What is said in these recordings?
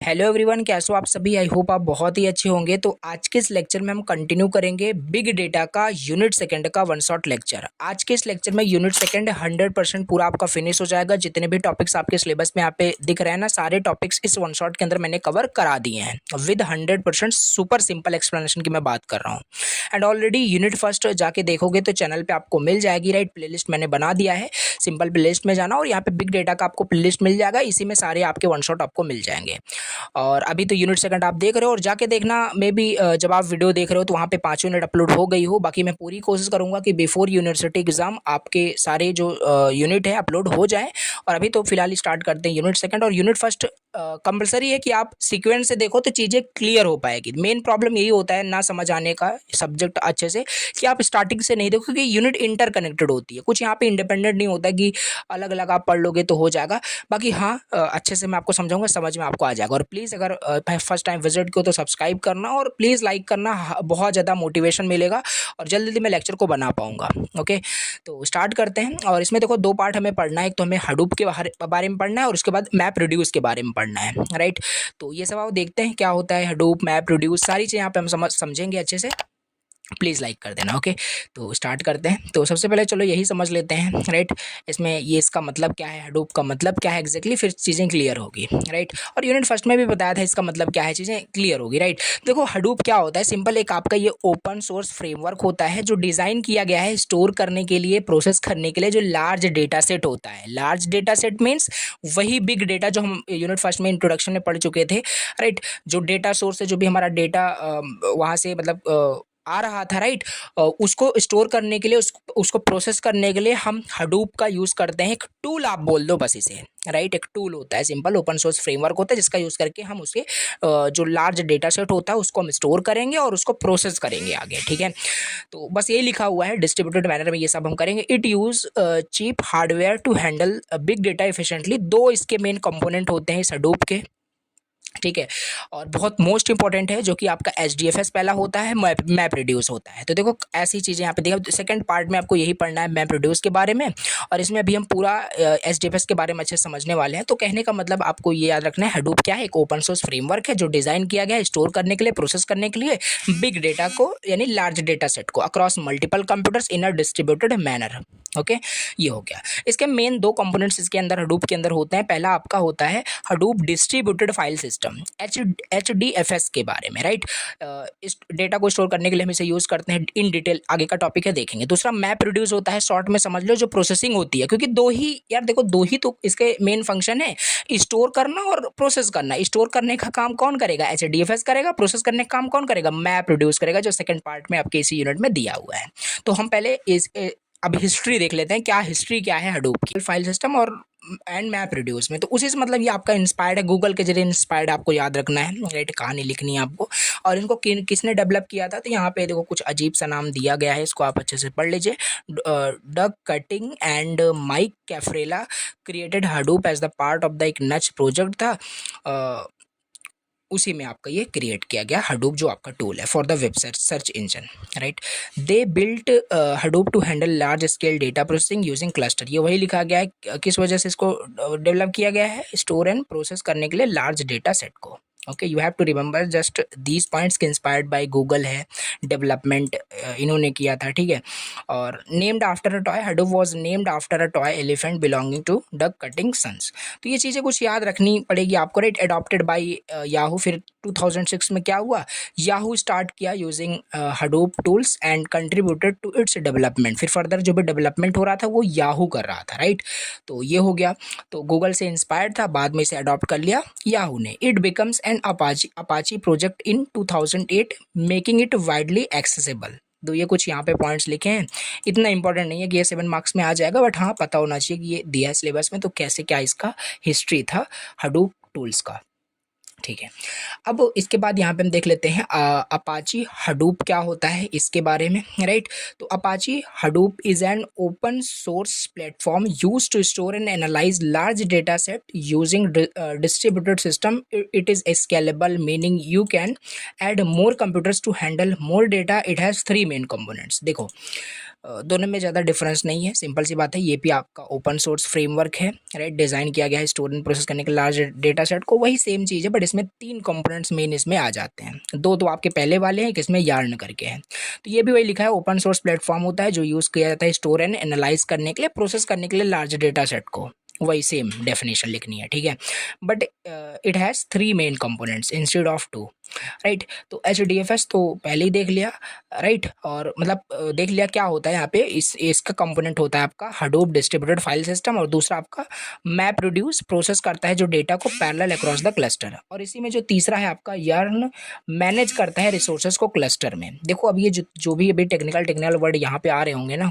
Hello everyone, कैसे हो आप सभी। आई होप आप बहुत ही अच्छे होंगे। तो आज के इस लेक्चर में हम कंटिन्यू करेंगे बिग डेटा का यूनिट सेकंड का वन शॉट लेक्चर। आज के इस लेक्चर में यूनिट सेकंड 100% पूरा आपका फिनिश हो जाएगा। जितने भी टॉपिक्स आपके सिलेबस में यहाँ पे दिख रहे हैं ना, सारे टॉपिक्स इस वन शॉट के अंदर मैंने कवर करा दिए हैं विद 100% सुपर सिंपल एक्सप्लेनेशन की मैं बात कर रहा हूँ। एंड ऑलरेडी यूनिट फर्स्ट जाके देखोगे तो चैनल पर आपको मिल जाएगी, राइट। प्लेलिस्ट मैंने बना दिया है, सिंपल प्लेलिस्ट में जाना और यहाँ पे बिग डेटा का आपको प्लेलिस्ट मिल जाएगा। इसी में सारे आपके वन शॉट आपको मिल जाएंगे। और अभी तो यूनिट सेकंड आप देख रहे हो और जाके देखना मे बी जब आप वीडियो देख रहे हो तो वहाँ पे 5 यूनिट अपलोड हो गई हो। बाकी मैं पूरी कोशिश करूँगा कि बिफोर यूनिवर्सिटी एग्जाम आपके सारे जो यूनिट है अपलोड हो जाए। और अभी तो फिलहाल स्टार्ट करते हैं यूनिट सेकंड। और यूनिट फर्स्ट कंपलसरी है कि आप सीक्वेंस से देखो तो चीज़ें क्लियर हो पाएगी। मेन प्रॉब्लम यही होता है ना समझ आने का सब्जेक्ट अच्छे से, कि आप स्टार्टिंग से नहीं देखो, क्योंकि यूनिट इंटरकनेक्टेड होती है। कुछ यहाँ पे इंडिपेंडेंट नहीं होता कि अलग अलग आप पढ़ लोगे तो हो जाएगा। बाकी हाँ, अच्छे से मैं आपको समझाऊंगा, समझ में आपको आ जाएगा। और प्लीज़ अगर फर्स्ट टाइम विजिट को तो सब्सक्राइब करना और प्लीज़ लाइक करना, बहुत ज़्यादा मोटिवेशन मिलेगा और जल्दी जल्दी मैं लेक्चर को बना पाऊंगा। ओके, तो स्टार्ट करते हैं। और इसमें देखो 2 पार्ट हमें पढ़ना है। एक तो हमें हडूप के बारे में पढ़ना है और उसके बाद मैप रिड्यूस के बारे में पढ़ना है, राइट। तो ये सब आप देखते हैं क्या होता है हडूप, मैप रिड्यूस, सारी चीज़ें यहाँ पे हम समझेंगे अच्छे से। प्लीज़ लाइक कर देना। ओके, तो स्टार्ट करते हैं। तो सबसे पहले चलो यही समझ लेते हैं, राइट। इसमें ये इसका मतलब क्या है, हडूप का मतलब क्या है एग्जैक्टली, फिर चीज़ें क्लियर होगी, राइट। और यूनिट फर्स्ट में भी बताया था इसका मतलब क्या है, चीज़ें क्लियर होगी, राइट। देखो हडूप क्या होता है, सिंपल एक आपका ये ओपन सोर्स फ्रेमवर्क होता है जो डिज़ाइन किया गया है स्टोर करने के लिए, प्रोसेस करने के लिए, जो लार्ज डेटा सेट होता है। लार्ज डेटा सेट मीन्स वही बिग डेटा जो हम यूनिट फर्स्ट में इंट्रोडक्शन में पढ़ चुके थे, राइट। जो डेटा सोर्स है, जो भी हमारा डेटा वहाँ से मतलब आ रहा था, राइट। उसको स्टोर करने के लिए, उसको प्रोसेस करने के लिए हम हडूप का यूज़ करते हैं। एक टूल आप बोल दो बस इसे, राइट। एक टूल होता है, सिंपल ओपन सोर्स फ्रेमवर्क होता है जिसका यूज़ करके हम उसके जो लार्ज डेटा सेट होता है उसको हम स्टोर करेंगे और उसको प्रोसेस करेंगे आगे, ठीक है। तो बस यही लिखा हुआ है, डिस्ट्रीब्यूटेड मैनर में ये सब हम करेंगे। It use cheap hardware to handle big data efficiently. 2 इसके मेन कंपोनेंट होते हैं इस हडूप के, ठीक है। और बहुत मोस्ट इंपॉर्टेंट है जो कि आपका HDFS पहला होता है, मैप रिड्यूस होता है। तो देखो ऐसी चीज़ें यहाँ पे देखो, सेकंड पार्ट में आपको यही पढ़ना है मैप रिड्यूस के बारे में। और इसमें अभी हम पूरा HDFS के बारे में अच्छे से समझने वाले हैं। तो कहने का मतलब आपको ये याद रखना है, हडूप क्या है, एक ओपन सोर्स फ्रेमवर्क है जो डिज़ाइन किया गया है स्टोर करने के लिए, प्रोसेस करने के लिए बिग डेटा को, यानी लार्ज डेटा सेट को across multiple computers in a distributed manner. Okay, ये हो गया। इसके मेन 2 कंपोनेंट्स इसके अंदर हडूप के अंदर होते हैं। पहला आपका होता है Hadoop distributed file system, HDFS के बारे में, राइट। इस डेटा को स्टोर करने के लिए हम इसे यूज़ करते हैं, इन डिटेल आगे का टॉपिक है देखेंगे। दूसरा मैप रिड्यूस होता है, शॉर्ट में समझ लो जो प्रोसेसिंग होती है, क्योंकि 2 ही यार देखो 2 ही तो इसके मेन फंक्शन है, स्टोर करना और प्रोसेस करना। स्टोर करने का काम कौन करेगा, HDFS करेगा। प्रोसेस करने का काम कौन करेगा, मैप रिड्यूस करेगा, जो सेकंड पार्ट में आपके इसी यूनिट में दिया हुआ है। तो हम पहले अब हिस्ट्री देख लेते हैं, क्या हिस्ट्री क्या है हडूप की, फाइल सिस्टम और एंड मैप रिड्यूस में। तो उसी से मतलब ये आपका इंस्पायर्ड है, गूगल के जरिए इंस्पायर्ड आपको याद रखना है, राइट। कहानी लिखनी है आपको। और इनको किसने डेवलप किया था, तो यहाँ पे देखो कुछ अजीब सा नाम दिया गया है, इसको आप अच्छे से पढ़ लीजिए। Doug Cutting and Mike Cafarella created Hadoop as the part of the एक नच प्रोजेक्ट था। उसी में आपका ये क्रिएट किया गया हडूप, जो आपका टूल है for the web search engine, right. They built Hadoop to handle large scale data processing using cluster. ये वही लिखा गया है किस वजह से इसको डेवलप किया गया है, स्टोर एंड प्रोसेस करने के लिए लार्ज डेटा सेट को। Okay, you have to remember just these points के इंस्पायर्ड बाय गूगल है, डेवलपमेंट इन्होंने किया था, ठीक है। और named after a toy, Hadoop was named after a toy elephant belonging to Doug Cutting sons. तो ये चीज़ें कुछ याद रखनी पड़ेगी आपको, राइट। एडॉप्टेड बाय याहू, फिर 2006 में क्या हुआ, याहू स्टार्ट किया using Hadoop tools and contributed to its development. फिर फर्दर जो भी डेवलपमेंट हो रहा था वो याहू कर रहा था, राइट। तो ये हो गया। तो गूगल से इंस्पायर्ड था, बाद में इसे अडॉप्ट कर लिया याहू ने। It becomes N Apache project in 2008 making it widely accessible. तो ये कुछ यहाँ पे पॉइंट्स लिखे हैं, इतना इंपॉर्टेंट नहीं है कि ये 7 मार्क्स में आ जाएगा, बट हाँ पता होना चाहिए कि ये दिया है सिलेबस में, तो कैसे क्या इसका हिस्ट्री था हडूप टूल्स का, ठीक है। अब इसके बाद यहाँ पे हम देख लेते हैं अपाची हडूप क्या होता है इसके बारे में, राइट। तो Apache Hadoop is an open source platform use to store and analyse large data set using distributed system. It is scalable, meaning you can add more computers to handle more data. It has 3 main components. देखो दोनों में ज़्यादा difference नहीं है, simple सी बात है। ये भी आपका ओपन सोर्स फ्रेमवर्क है, राइट, डिज़ाइन किया गया है स्टोर एंड प्रोसेस करने के लार्ज डेटा सेट को, वही सेम चीज़ है, बट इसमें 3 कंपोनेंट्स मेन इसमें आ जाते हैं। 2 तो आपके पहले वाले हैं, इसमें यार्न करके हैं। तो ये भी वही लिखा है, ओपन सोर्स प्लेटफॉर्म होता है जो यूज़ किया जाता है स्टोर एंड एनालाइज करने के लिए, प्रोसेस करने के लिए लार्ज डेटा सेट को, वही सेम डेफिनेशन लिखनी है, ठीक है। But it has 3 main components instead of 2, right. तो HDFS तो पहले ही देख लिया, राइट, और मतलब देख लिया क्या होता है यहाँ पे। इसका कंपोनेंट होता है आपका हडूप डिस्ट्रीब्यूटेड फाइल सिस्टम, और दूसरा आपका मैप रिड्यूस, प्रोसेस करता है जो डेटा को पैरेलल अक्रॉस द क्लस्टर, और इसी में जो तीसरा है आपका यर्न, मैनेज करता है रिसोर्सेज को क्लस्टर में। देखो अब ये जो भी अभी टेक्निकल वर्ड यहाँ पे आ रहे होंगे ना,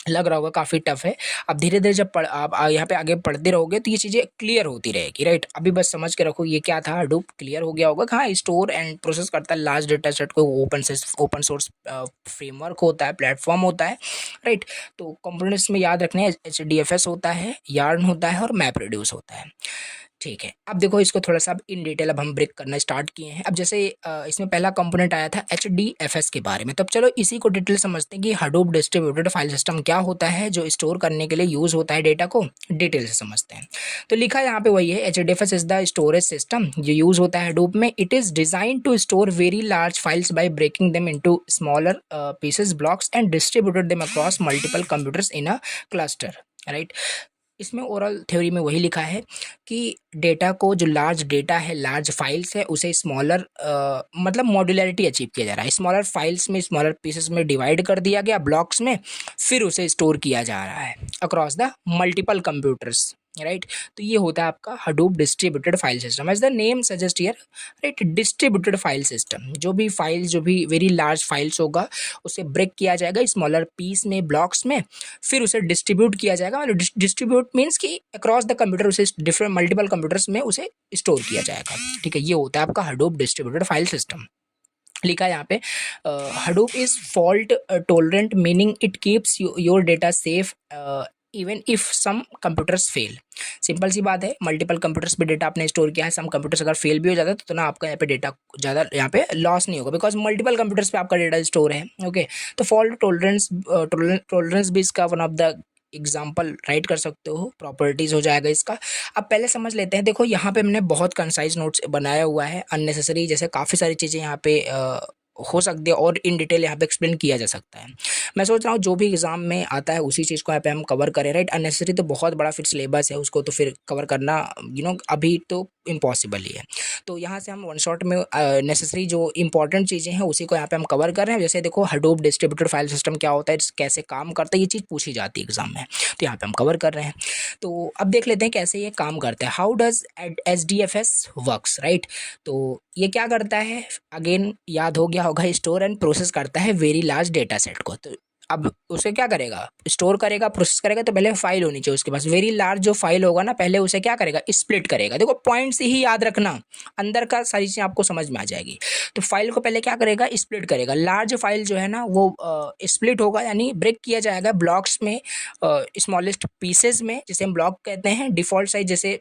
लग रहा होगा काफ़ी टफ है। अब धीरे धीरे जब आप यहाँ पे आगे पढ़ते रहोगे तो ये चीज़ें क्लियर होती रहेगी, राइट। अभी बस समझ के रखो ये क्या था, हडूप क्लियर हो गया होगा कि हाँ, स्टोर एंड प्रोसेस करता है लार्ज डेटा सेट को, ओपन सोर्स फ्रेमवर्क होता है, प्लेटफॉर्म होता है, राइट। तो कंपोनेंट्स में याद रखने HDFS होता है, यार्न होता है और मैप रिड्यूस होता है, ठीक है। अब देखो इसको थोड़ा सा अब इन डिटेल अब हम ब्रेक करना स्टार्ट किए हैं। अब जैसे इसमें पहला कंपोनेंट आया था HDFS के बारे में, तो अब चलो इसी को डिटेल समझते हैं कि हडूप डिस्ट्रीब्यूटेड फाइल सिस्टम क्या होता है, जो स्टोर करने के लिए यूज़ होता है डेटा को, डिटेल से समझते हैं। तो लिखा यहाँ पे वही है, HDFS is the storage system जो यूज़ होता है हडूप में। It is design to store very large files by breaking them into smaller pieces blocks and distributed them across multiple computers in a cluster, right. इसमें oral theory में वही लिखा है कि डेटा को, जो लार्ज डेटा है, लार्ज फाइल्स है, उसे स्मॉलर मतलब मॉड्यूलरिटी अचीव किया जा रहा है, स्मॉलर फाइल्स में, स्मॉलर पीसेस में डिवाइड कर दिया गया ब्लॉक्स में, फिर उसे स्टोर किया जा रहा है across the multiple computers, right. तो ये होता है आपका Hadoop distributed file system, as the name suggest here, right. Distributed file system, जो भी फाइल्स, जो भी वेरी लार्ज फाइल्स होगा उसे ब्रेक किया जाएगा स्मॉलर पीस में, ब्लॉक्स में, फिर उसे डिस्ट्रीब्यूट किया जाएगा। मतलब डिस्ट्रीब्यूट मीन्स कि अक्रॉस द कंप्यूटर उसे डिफरेंट मल्टीपल कंप्यूटर्स में उसे स्टोर किया जाएगा, ठीक है। ये होता है आपका हडूप डिस्ट्रीब्यूटेड फाइल सिस्टम। लिखा है यहाँ पे, Hadoop is fault tolerant, meaning it keeps your data safe even if some computers fail. Simple सी बात है, मल्टीपल कंप्यूटर्स पे डेटा आपने स्टोर किया है, सम कंप्यूटर्स अगर फेल भी हो जाता है तो ना आपका यहाँ पे डेटा ज़्यादा यहाँ पे लॉस नहीं होगा, बिकॉज मल्टीपल कंप्यूटर्स पे आपका डेटा स्टोर है, ओके। तो फॉल्ट टोलरेंस भी इसका one of the example right कर सकते हो, प्रॉपर्टीज हो जाएगा इसका। अब पहले समझ लेते हैं। देखो यहाँ पे हमने बहुत कंसाइज नोट्स बनाया हुआ है, अननेसेसरी जैसे काफ़ी सारी चीज़ें यहाँ पे हो सकती है और इन डिटेल यहाँ पे एक्सप्लेन किया जा सकता है। मैं सोच रहा हूँ जो भी एग्जाम में आता है उसी चीज़ को यहाँ पे हम कवर करें, राइट। अननेसेसरी तो बहुत बड़ा फिर सिलेबस है, उसको तो फिर कवर करना अभी तो इम्पॉसिबल ही है। तो यहाँ से हम वन शॉट में नेसेसरी जो इंपॉर्टेंट चीज़ें हैं उसी को यहाँ पे हम कवर कर रहे हैं। जैसे देखो हडूप डिस्ट्रीब्यूटेड फाइल सिस्टम क्या होता है, कैसे काम करता है, ये चीज़ पूछी जाती है एग्जाम में, तो यहाँ पे हम कवर कर रहे हैं। तो अब देख लेते हैं कैसे ये काम करता है, how does HDFS works, right. तो ये क्या करता है, अगेन याद हो गया होगा, स्टोर एंड प्रोसेस करता है वेरी लार्ज डेटा सेट को। तो अब उसे क्या करेगा, स्टोर करेगा, प्रोसेस करेगा, तो पहले फाइल होनी चाहिए उसके पास। वेरी लार्ज जो फाइल होगा ना, पहले उसे क्या करेगा, स्प्लिट करेगा। देखो पॉइंट से ही याद रखना, अंदर का सारी चीज़ें आपको समझ में आ जाएगी। तो फाइल को पहले क्या करेगा, स्प्लिट करेगा। लार्ज फाइल जो है ना वो स्प्लिट होगा, यानी ब्रेक किया जाएगा ब्लॉक्स में, स्मॉलेस्ट पीसेज में, जिसे हम ब्लॉक कहते हैं। डिफ़ॉल्ट साइज जैसे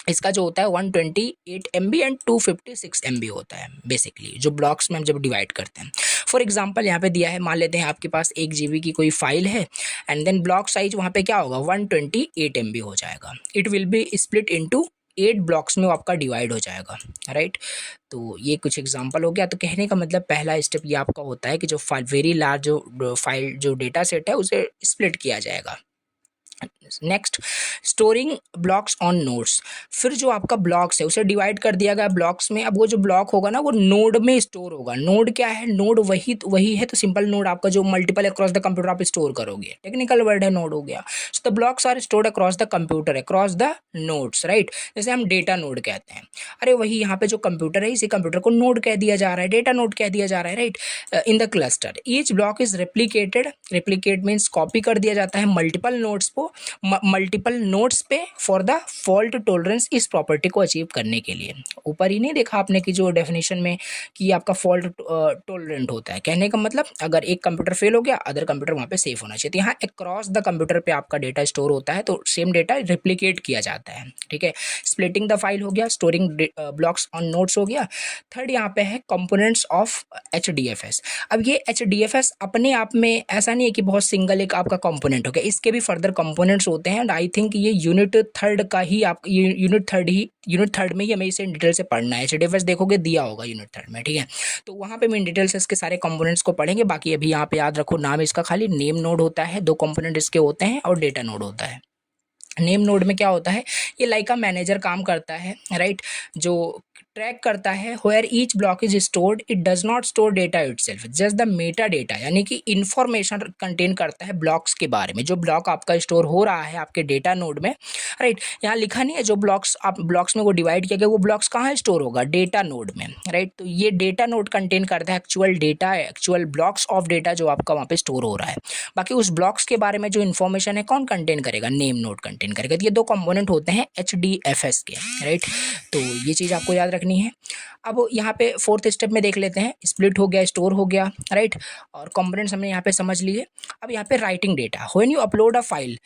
इसका जो होता है 128 MB एंड 256 MB होता है बेसिकली, जो ब्लॉक्स में हम जब डिवाइड करते हैं। फॉर एग्जांपल यहाँ पे दिया है, मान लेते हैं आपके पास 1 GB की कोई फाइल है, एंड देन ब्लॉक साइज वहाँ पे क्या होगा, 128 MB हो जाएगा। It will be split into 8 blocks में वो आपका डिवाइड हो जाएगा, राइट। तो ये कुछ एग्जांपल हो गया। तो कहने का मतलब पहला स्टेप ये आपका होता है कि जो वेरी लार्ज जो फाइल जो डेटा सेट है उसे स्प्लिट किया जाएगा। Next, storing blocks on nodes. फिर जो आपका ब्लॉक्स है उसे डिवाइड कर दिया गया ब्लॉक्स में। अब वो जो ब्लॉक होगा ना वो नोड में स्टोर होगा। नोड क्या है, नोड वही है, तो सिंपल नोड आपका जो मल्टीपल अक्रॉस द कंप्यूटर आप स्टोर करोगे, टेक्निकल वर्ड है नोड हो गया। So the blocks are stored across the computer, across the nodes, right. जैसे हम डेटा नोड कहते हैं, अरे वही यहाँ पे जो कंप्यूटर है इसी कंप्यूटर को नोड कह दिया जा रहा है, डेटा नोड कह दिया जा रहा है, right. In the cluster each block is replicated, replicate means copy कर दिया जाता है मल्टीपल नोड्स को, मल्टीपल नोड्स पे फॉर द फॉल्ट टॉलरेंस इस प्रॉपर्टी को अचीव करने के लिए। ऊपर ही नहीं देखा आपने कि जो डेफिनेशन में कि आपका फॉल्ट टॉलरेंट होता है, कहने का मतलब अगर एक कंप्यूटर फेल हो गया अदर कंप्यूटर वहाँ पे सेफ होना चाहिए। तो यहाँ अक्रॉस द कंप्यूटर पे आपका डेटा स्टोर होता है तो सेम डेटा रिप्लिकेट किया जाता है, ठीक है। स्प्लिटिंग द फाइल हो गया, स्टोरिंग ब्लॉक्स ऑन नोड्स हो गया। थर्ड यहाँ पे है कंपोनेंट्स ऑफ HDFS। अब ये HDFS अपने आप में ऐसा नहीं है कि बहुत सिंगल एक आपका कंपोनेंट हो गया, इसके भी फर्दर कंपोनेंट्स होते हैं। एंड आई थिंक ये यूनिट थर्ड का ही आप यूनिट थर्ड में ही हमें इसे डिटेल से पढ़ना है। HDFS देखोगे दिया होगा यूनिट थर्ड में, ठीक है। तो वहाँ पे मैं डिटेल से इसके सारे कंपोनेंट्स को पढ़ेंगे। बाकी अभी यहाँ पे याद रखो नाम इसका खाली नेम नोड होता है, दो कंपोनेंट इसके होते हैं, और डेटा नोड होता है। नेम नोड में क्या होता है, ये लाइक अ मैनेजर काम करता है, राइट, जो ट्रैक करता है where each block is stored. It does not store data itself, just the meta data, यानी कि इंफॉर्मेशन कंटेन करता है ब्लॉक्स के बारे में, जो ब्लॉक आपका स्टोर हो रहा है आपके डेटा नोड में, राइट। यहाँ लिखा नहीं है जो ब्लॉक्स आप ब्लॉक्स में वो डिवाइड किया गया वो ब्लॉक्स कहाँ स्टोर होगा, डेटा नोड में, राइट। तो ये डेटा नोड कंटेन करता है actual data, actual blocks of data जो आपका वहाँ पे स्टोर हो रहा है। बाकी उस ब्लॉक्स के बारे में जो इन्फॉर्मेशन है कौन कंटेन करेगा, नेम नोड कंटेन करेगा। तो ये दो कंपोनेंट होते हैं HDFS के, राइट। तो ये चीज़ आपको याद रखनी है। अब यहाँ पे फोर्थ स्टेप में देख लेते हैं, स्प्लिट हो गया, स्टोर हो गया, राइट, और कंपोनेंट्स हमने यहाँ पे समझ लिए। अब यहाँ पे writing data, when you upload a file,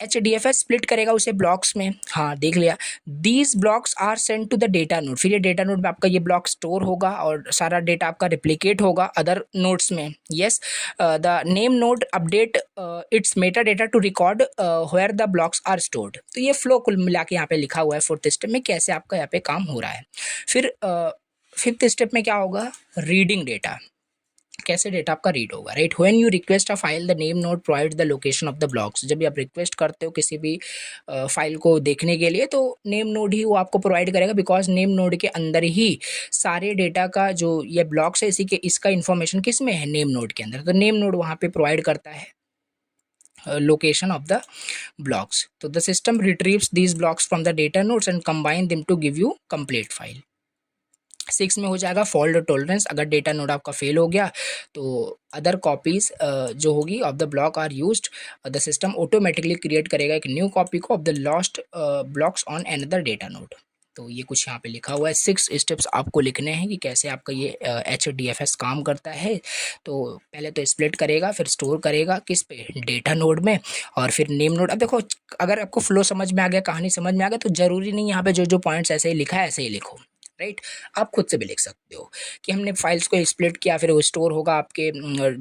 HDFS split करेगा उसे ब्लॉक्स में, हाँ देख लिया। These blocks are send to the data node, फिर ये डेटा नोड में आपका ये ब्लॉक स्टोर होगा और सारा डेटा आपका रिप्लिकेट होगा अदर नोड्स में। Yes, the name node update its meta data to record where the blocks are stored. तो ये फ्लो कुल मिला के यहाँ पे लिखा हुआ है फोर्थ स्टेप में कैसे आपका यहाँ पे काम हो रहा है। फिर फिफ्थ स्टेप में क्या होगा, रीडिंग डेटा, कैसे डेटा आपका रीड होगा, right. When you request a file the name node provide the location of the blocks. जब भी आप रिक्वेस्ट करते हो किसी भी फाइल को देखने के लिए तो नेम नोड ही वो आपको प्रोवाइड करेगा, बिकॉज नेम नोड के अंदर ही सारे डेटा का जो ये ब्लॉक्स है इसी के इसका इन्फॉर्मेशन किस में है, नेम नोड के अंदर। तो नेम नोड वहाँ पे प्रोवाइड करता है location of the blocks. So the system retrieves these blocks from the data nodes and combine them to give you complete file. 6 में हो जाएगा फॉल्ट टॉलरेंस। अगर डेटा नोड आपका फेल हो गया तो अदर कॉपीज जो होगी of the block are used, the system automatically create करेगा एक न्यू कॉपी को of the lost blocks on another data node. तो ये कुछ यहाँ पे लिखा हुआ है, 6 स्टेप्स आपको लिखने हैं कि कैसे आपका ये HDFS काम करता है। तो पहले तो स्प्लिट करेगा, फिर स्टोर करेगा किस पे, डेटा नोड में, और फिर नेम नोड। अब देखो अगर आपको फ्लो समझ में आ गया, कहानी समझ में आ गया, तो जरूरी नहीं यहाँ पे जो जो पॉइंट्स ऐसे ही लिखा है ऐसे ही लिखो, राइट। आप खुद से भी लिख सकते हो कि हमने फाइल्स को स्प्लिट किया, फिर वो स्टोर होगा आपके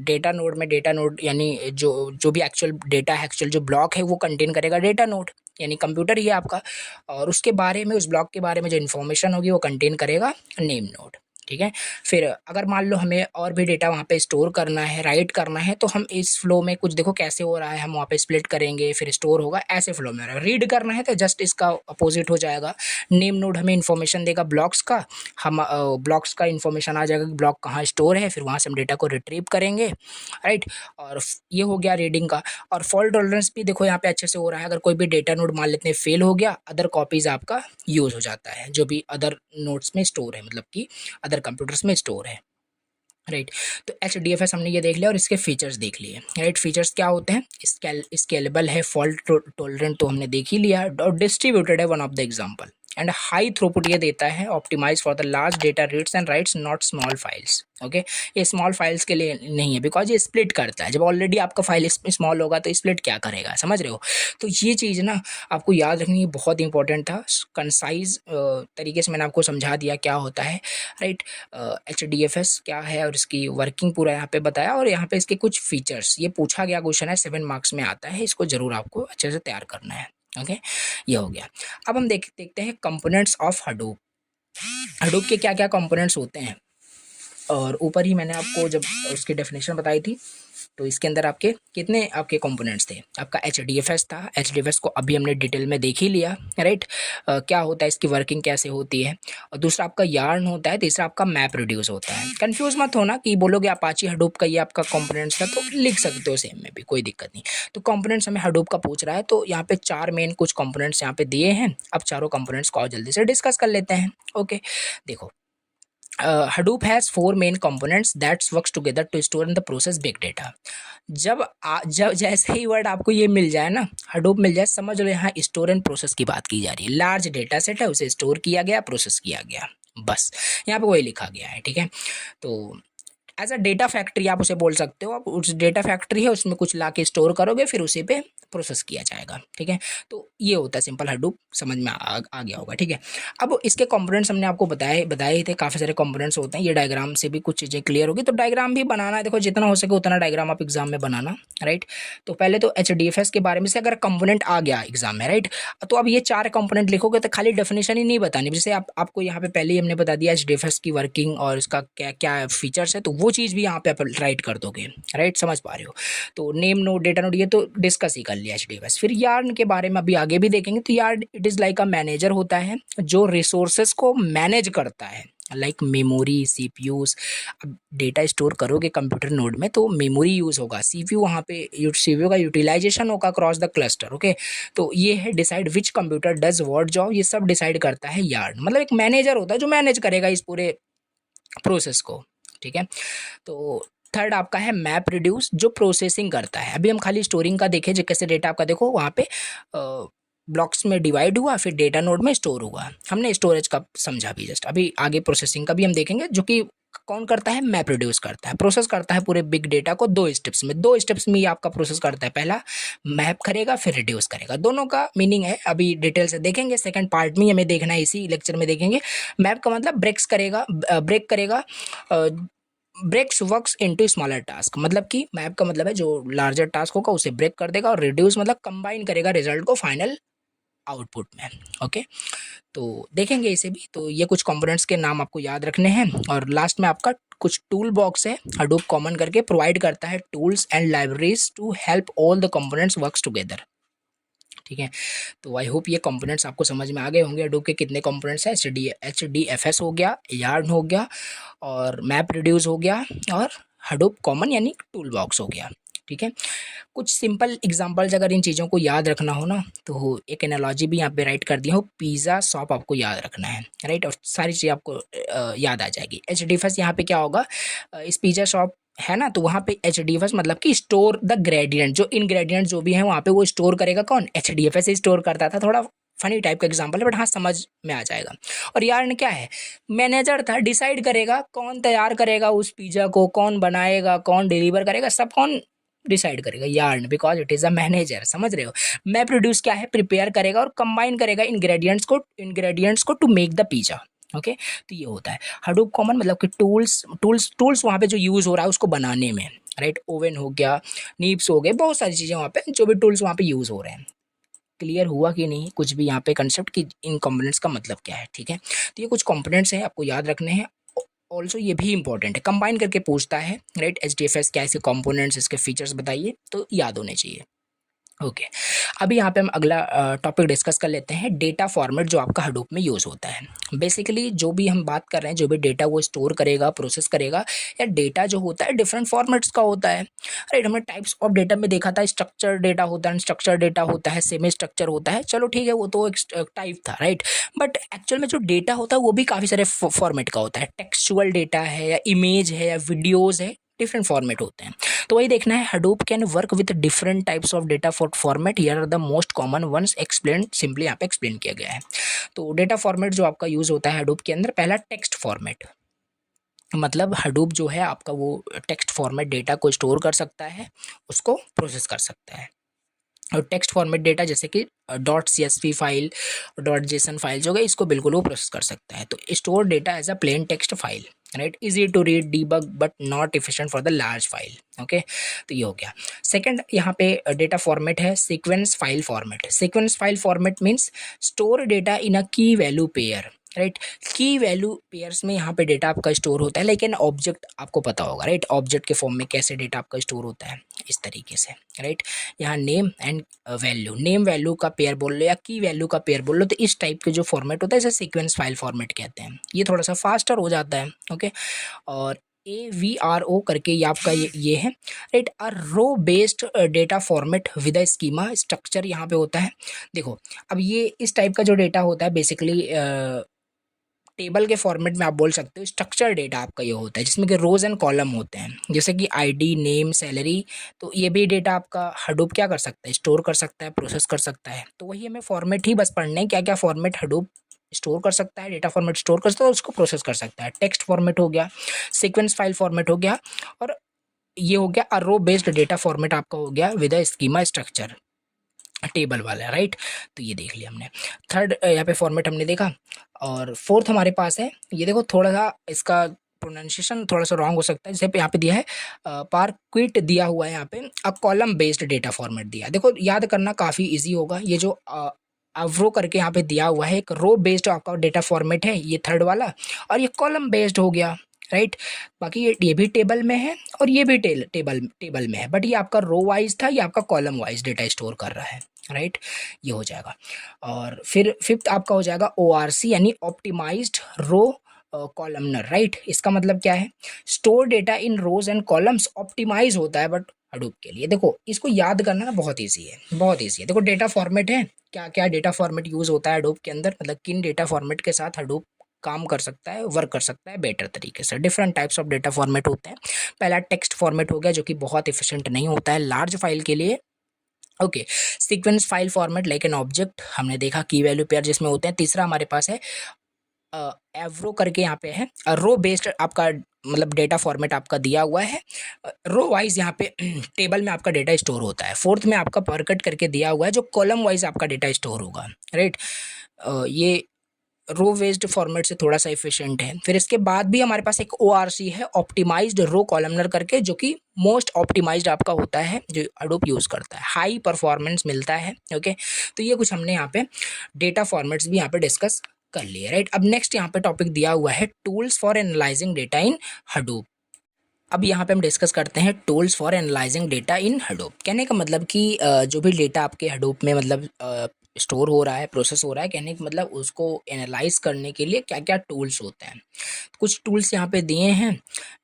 डेटा नोड में। डेटा नोड यानी जो जो भी एक्चुअल डेटा है, एक्चुअल जो ब्लॉक है वो कंटेन करेगा डेटा नोड, यानी कंप्यूटर ही है आपका, और उसके बारे में, उस ब्लॉक के बारे में जो इन्फॉर्मेशन होगी वो कंटेन करेगा नेम नोड, ठीक है। फिर अगर मान लो हमें और भी डेटा वहाँ पे स्टोर करना है, राइट करना है, तो हम इस फ्लो में कुछ देखो कैसे हो रहा है, हम वहाँ पे स्प्लिट करेंगे फिर स्टोर होगा, ऐसे फ्लो में हो रहा है। रीड करना है तो जस्ट इसका अपोजिट हो जाएगा, नेम नोड हमें इन्फॉर्मेशन देगा ब्लॉक्स का, हम ब्लॉक्स का इन्फॉर्मेशन आ जाएगा कि ब्लॉक कहाँ स्टोर है, फिर वहाँ से हम डेटा को रिट्रीव करेंगे, राइट। और ये हो गया रीडिंग का। और फॉल्ट टॉलरेंस भी देखो यहाँ पे अच्छे से हो रहा है। अगर कोई भी डेटा नोड मान लेते हैं फेल हो गया, अदर कॉपीज आपका यूज हो जाता है जो भी अदर नोड्स में स्टोर है, मतलब कि अदर कंप्यूटर्स में स्टोर है, राइट। तो HDFS हमने ये देख लिया और इसके फीचर्स देख लिए, राइट। फीचर्स क्या होते हैं, स्केलेबल है, फॉल्ट टॉलरेंट तो हमने देख ही लिया, और डिस्ट्रीब्यूटेड है one of the example, and high throughput ये देता है, optimise for the large data reads and writes not small files. Okay, ये स्मॉल फाइल्स के लिए नहीं है, बिकॉज ये स्प्लिट करता है। जब ऑलरेडी आपका फाइल स्मॉल होगा तो स्प्लिट क्या करेगा, समझ रहे हो। तो ये चीज़ ना आपको याद रखनी है, बहुत इंपॉर्टेंट था। कंसाइज तरीके से मैंने आपको समझा दिया क्या होता है, राइट। HDFS क्या है और इसकी वर्किंग पूरा यहाँ पे बताया, और यहाँ पे इसके कुछ फीचर्स, ये पूछा गया क्वेश्चन है, 7 मार्क्स में आता है, इसको जरूर आपको अच्छे से तैयार करना है। ओके, ये हो गया। अब हम देखते हैं कंपोनेंट्स ऑफ हडूप। हडूप के क्या क्या कंपोनेंट्स होते हैं, और ऊपर ही मैंने आपको जब उसकी डेफिनेशन बताई थी तो इसके अंदर आपके कितने आपके कंपोनेंट्स थे। आपका HDFS था, HDFS को अभी हमने डिटेल में देख ही लिया, राइट। क्या होता है, इसकी वर्किंग कैसे होती है। और दूसरा आपका यार्न होता है, तीसरा आपका मैप रिड्यूस होता है। कंफ्यूज मत होना कि बोलोगे अपाची हडूप का ये आपका कंपोनेंट्स था, तो लिख सकते हो सेम में भी, कोई दिक्कत नहीं। तो कंपोनेंट्स हमें हडूप का पूछ रहा है, तो यहाँ पे 4 मेन कुछ कंपोनेंट्स यहाँ पे दिए हैं। अब चारों कंपोनेंट्स को और जल्दी से डिस्कस कर लेते हैं। ओके, देखो Hadoop has four main components that works together to store and the process big data. जब जैसे ही वर्ड आपको ये मिल जाए ना, हडूप मिल जाए, समझ लो यहाँ स्टोर एंड प्रोसेस की बात की जा रही है। लार्ज डेटा सेट है, उसे स्टोर किया गया, प्रोसेस किया गया, बस यहाँ पे वही लिखा गया है। ठीक है, तो एज अ डेटा फैक्ट्री आप उसे बोल सकते हो। आप उस डेटा फैक्ट्री है, उसमें कुछ ला के स्टोर करोगे, फिर उसी पे प्रोसेस किया जाएगा। ठीक है, तो ये होता है सिंपल हडूप, समझ में आ गया होगा। ठीक है, अब इसके कंपोनेंट्स हमने आपको बताए ही थे, काफ़ी सारे कंपोनेंट्स होते हैं। ये डायग्राम से भी कुछ चीज़ें क्लियर होगी। तो डायग्राम भी बनाना है, देखो जितना हो सके उतना डायग्राम आप एग्जाम में बनाना, राइट। तो पहले तो HDFS के बारे में से अगर कंपोनेंट आ गया एग्जाम में, राइट, तो अब ये 4 कंपोनेंट लिखोगे तो खाली डेफिनेशन ही नहीं बतानी। जैसे आपको यहाँ पे पहले ही हमने बता दिया HDFS की वर्किंग और इसका क्या क्या फीचर्स है, तो वो चीज़ भी यहाँ पे आप राइट कर दोगे, राइट, समझ पा रहे हो। तो नेम नोड, डेटा नोड, ये तो डिस्कस ही कर लिया HDFS। फिर यार्न के बारे में अभी आगे भी देखेंगे। तो yarn it is like a manager होता है जो रिसोर्सेज को मैनेज करता है, लाइक मेमोरी, CPUs। अब डेटा स्टोर करोगे कंप्यूटर नोड में तो मेमोरी यूज़ होगा, CPU वहाँ पे CPU का यूटिलाइजेशन होगा अक्रॉस द क्लस्टर। ओके, तो ये है decide which computer does what job, ये सब डिसाइड करता है यार्न। मतलब एक मैनेजर होता है जो मैनेज करेगा इस पूरे प्रोसेस को। ठीक है, तो थर्ड आपका है मैप रिड्यूस, जो प्रोसेसिंग करता है। अभी हम खाली स्टोरिंग का देखें, जो कैसे डेटा आपका देखो वहाँ पे ब्लॉक्स में डिवाइड हुआ, फिर डेटा नोड में स्टोर हुआ, हमने स्टोरेज का समझा भी जस्ट। अभी आगे प्रोसेसिंग का भी हम देखेंगे, जो कि कौन करता है, मैप रिड्यूस करता है, प्रोसेस करता है पूरे बिग डेटा को 2 स्टेप्स में ये आपका प्रोसेस करता है। पहला मैप करेगा, फिर रिड्यूस करेगा। दोनों का मीनिंग है, अभी डिटेल से देखेंगे, सेकंड पार्ट में हमें देखना है, इसी लेक्चर में देखेंगे। मैप का मतलब ब्रेक करेगा, breaks works into smaller task, मतलब कि मैप का मतलब है जो लार्जर टास्क होगा उसे ब्रेक कर देगा, और रिड्यूस मतलब कंबाइन करेगा रिजल्ट को फाइनल आउटपुट में। ओके, तो देखेंगे इसे भी। तो ये कुछ कंपोनेंट्स के नाम आपको याद रखने हैं, और लास्ट में आपका कुछ टूल बॉक्स है, हडूप कॉमन करके प्रोवाइड करता है tools and libraries to help all the components works together. ठीक है, तो आई होप ये कंपोनेंट्स आपको समझ में आ गए होंगे। हडूप के कितने कंपोनेंट्स हैं, HDFS हो गया, यार्न हो गया, और मैप रिड्यूस हो गया, और हडूप कॉमन यानी टूल बॉक्स हो गया। ठीक है, कुछ सिंपल एग्जांपल्स अगर इन चीज़ों को याद रखना हो ना, तो एक एनालॉजी भी यहाँ पे राइट कर दी हो, पिज़्ज़ा शॉप आपको याद रखना है, राइट, और सारी चीज़ आपको याद आ जाएगी। HDFS यहाँ पे क्या होगा, इस पिज़्ज़ा शॉप है ना, तो वहाँ पे HDFS मतलब कि स्टोर द ग्रेडियंट, जो इनग्रेडिएंट जो भी है वहाँ पे वो स्टोर करेगा, कौन, HDFS से स्टोर करता था। थोड़ा फनी टाइप का एग्जांपल है, बट हाँ समझ में आ जाएगा। और यार्न क्या है, मैनेजर था, डिसाइड करेगा कौन तैयार करेगा उस पिज़्ज़ा को, कौन बनाएगा, कौन डिलीवर करेगा, सब कौन डिसाइड करेगा, yarn, because it is a manager, समझ रहे हो। मैं प्रोड्यूस क्या है, प्रिपेयर करेगा और कंबाइन करेगा इंग्रेडिएंट्स को to make the pizza. Okay, तो ये होता है हडूप कॉमन, मतलब कि टूल्स वहाँ पे जो यूज़ हो रहा है उसको बनाने में, राइट। ओवन हो गया, नीब्स हो गए, बहुत सारी चीज़ें वहाँ पे, जो भी टूल्स वहाँ पे यूज़ हो रहे हैं। क्लियर हुआ कि नहीं कुछ भी यहाँ पे कंसेप्ट कि इन कंपोनेंट्स का मतलब क्या है। ठीक है, तो ये कुछ कंपोनेंट्स हैं, आपको याद रखने हैं। ऑल्सो ये भी इंपॉर्टेंट है, कंबाइन करके पूछता है, राइट। HDFS क्या, इसके कंपोनेंट्स, इसके फीचर्स बताइए, तो याद होने चाहिए। ओके, अभी यहाँ पे हम अगला टॉपिक डिस्कस कर लेते हैं, डेटा फॉर्मेट जो आपका हडूप में यूज़ होता है। बेसिकली जो भी हम बात कर रहे हैं, जो भी डेटा वो स्टोर करेगा, प्रोसेस करेगा, या डेटा जो होता है डिफरेंट फॉर्मेट्स का होता है, राइट। हमने टाइप्स ऑफ डेटा में देखा था, स्ट्रक्चर डेटा होता है, अनस्ट्रक्चर डेटा होता है, सेमी स्ट्रक्चर होता है, चलो ठीक है, वो तो एक टाइप था, राइट। बट एक्चुअल में जो डेटा होता है वो भी काफ़ी सारे फॉर्मेट का होता है, टेक्सचुअल डेटा है, या इमेज है, या वीडियोज़ है, डिफरेंट फॉर्मेट होते हैं। तो वही देखना है, Hadoop can work with different types of data format, here are the most common ones explain, simply यहाँ पे एक्सप्लेन किया गया है। तो डेटा फॉर्मेट जो आपका यूज़ होता है हडूप के अंदर, पहला टेक्स्ट फॉर्मेट, मतलब हडूप जो है आपका वो टेक्स्ट फॉर्मेट डेटा को स्टोर कर सकता है, उसको प्रोसेस कर सकता है। और टेक्स्ट फॉर्मेट डेटा जैसे कि .csv फाइल, .json फाइल जो है, इसको बिल्कुल वो प्रोसेस कर सकता है। तो store data as a plain text file, right, easy to read, debug, but not efficient for the large file. Okay, तो ये हो गया। सेकंड यहाँ पे डेटा फॉर्मेट है sequence file format. Sequence file format means store data in a key value pair, right. Key value pairs में यहाँ पे डेटा आपका स्टोर होता है, लेकिन ऑब्जेक्ट आपको पता होगा, राइट, ऑब्जेक्ट के फॉर्म में कैसे डेटा आपका स्टोर होता है, इस तरीके से, राइट। यहाँ name and value, name value का पेयर बोल लो या की वैल्यू का पेयर बोल लो, तो इस टाइप के जो फॉर्मेट होता है इसे सीक्वेंस फाइल फॉर्मेट कहते हैं। ये थोड़ा सा फास्टर हो जाता है। ओके, और AVRO करके ये आपका ये है, right, a row based data format with a schema structure यहाँ पे होता है। देखो अब ये इस टाइप का जो डेटा होता है बेसिकली टेबल के फॉर्मेट में आप बोल सकते हो स्ट्रक्चर डेटा आपका ये होता है, जिसमें कि रोज एंड कॉलम होते हैं, जैसे कि आईडी, नेम, सैलरी। तो ये भी डेटा आपका हडूप क्या कर सकता है, स्टोर कर सकता है, प्रोसेस कर सकता है। तो वही हमें फॉर्मेट ही बस पढ़ने हैं, क्या क्या फॉर्मेट हडूप स्टोर कर सकता है, डेटा फॉर्मेट स्टोर कर सकता है, उसको प्रोसेस कर सकता है। टेक्स्ट फॉर्मेट हो गया, सीक्वेंस फाइल फॉर्मेट हो गया, और ये हो गया अरो बेस्ड डेटा फॉर्मेट आपका हो गया with a schema structure, table वाला, राइट। तो ये देख लिया हमने। थर्ड यहाँ पे फॉर्मेट हमने देखा, और फोर्थ हमारे पास है, ये देखो थोड़ा सा इसका प्रोनाउंसिएशन थोड़ा सा रॉन्ग हो सकता है, जैसे यहाँ पे दिया है पारक्विट दिया हुआ है, यहाँ पे a column based data format दिया है। देखो याद करना काफ़ी इजी होगा, ये जो अवरो करके यहाँ पे दिया हुआ है, एक रो बेस्ड आपका डेटा फॉर्मेट है ये थर्ड वाला, और ये कॉलम बेस्ड हो गया, राइट। बाकी ये भी टेबल में है और ये भी टेबल में है, बट ये आपका रो वाइज था, ये आपका कॉलम वाइज डेटा स्टोर कर रहा है, राइट। ये हो जाएगा। और फिर फिफ्थ आपका हो जाएगा ORC, यानी ऑप्टिमाइज्ड रो कॉलमनर, राइट। इसका मतलब क्या है, store data in rows and columns optimise होता है बट हडूप के लिए। देखो इसको याद करना ना बहुत ईजी है, बहुत ईजी है। देखो डेटा फॉर्मेट है, क्या क्या डेटा फॉर्मेट यूज होता है हडूप के अंदर, मतलब किन डेटा फॉर्मेट के साथ हडूप काम कर सकता है, वर्क कर सकता है बेटर तरीके से। Different types of data format होते हैं। पहला टेक्स्ट फॉर्मेट हो गया, जो कि बहुत इफिशिएंट नहीं होता है लार्ज फाइल के लिए। Okay, sequence file format like an object हमने देखा, की वैल्यू पेयर जिसमें होते हैं। तीसरा हमारे पास है एवरो करके, यहाँ पे है रो बेस्ड आपका मतलब डेटा फॉर्मेट आपका दिया हुआ है, रो वाइज यहाँ पे टेबल में आपका डेटा स्टोर होता है। फोर्थ में आपका परकट करके दिया हुआ है, जो कॉलम वाइज आपका डेटा स्टोर होगा, राइट। ये रो बेस्ड फॉर्मेट से थोड़ा सा इफिशिएंट है। फिर इसके बाद भी हमारे पास एक ORC है, ऑप्टिमाइज्ड रो कॉलमनर करके, जो कि मोस्ट ऑप्टिमाइज्ड आपका होता है, जो हडूप यूज़ करता है, हाई परफॉर्मेंस मिलता है। ओके, तो ये कुछ हमने यहाँ पे डेटा फॉर्मेट्स भी यहाँ पे डिस्कस कर लिए, राइट। अब नेक्स्ट यहाँ पे टॉपिक दिया हुआ है tools for analysing data in Hadoop. अब यहाँ पे हम डिस्कस करते हैं tools for analysing data in Hadoop. कहने का मतलब कि जो भी डेटा आपके हडूप में मतलब स्टोर हो रहा है, प्रोसेस हो रहा है, कहने का मतलब उसको एनालाइज करने के लिए क्या क्या टूल्स होते हैं। कुछ टूल्स यहाँ पे दिए हैं,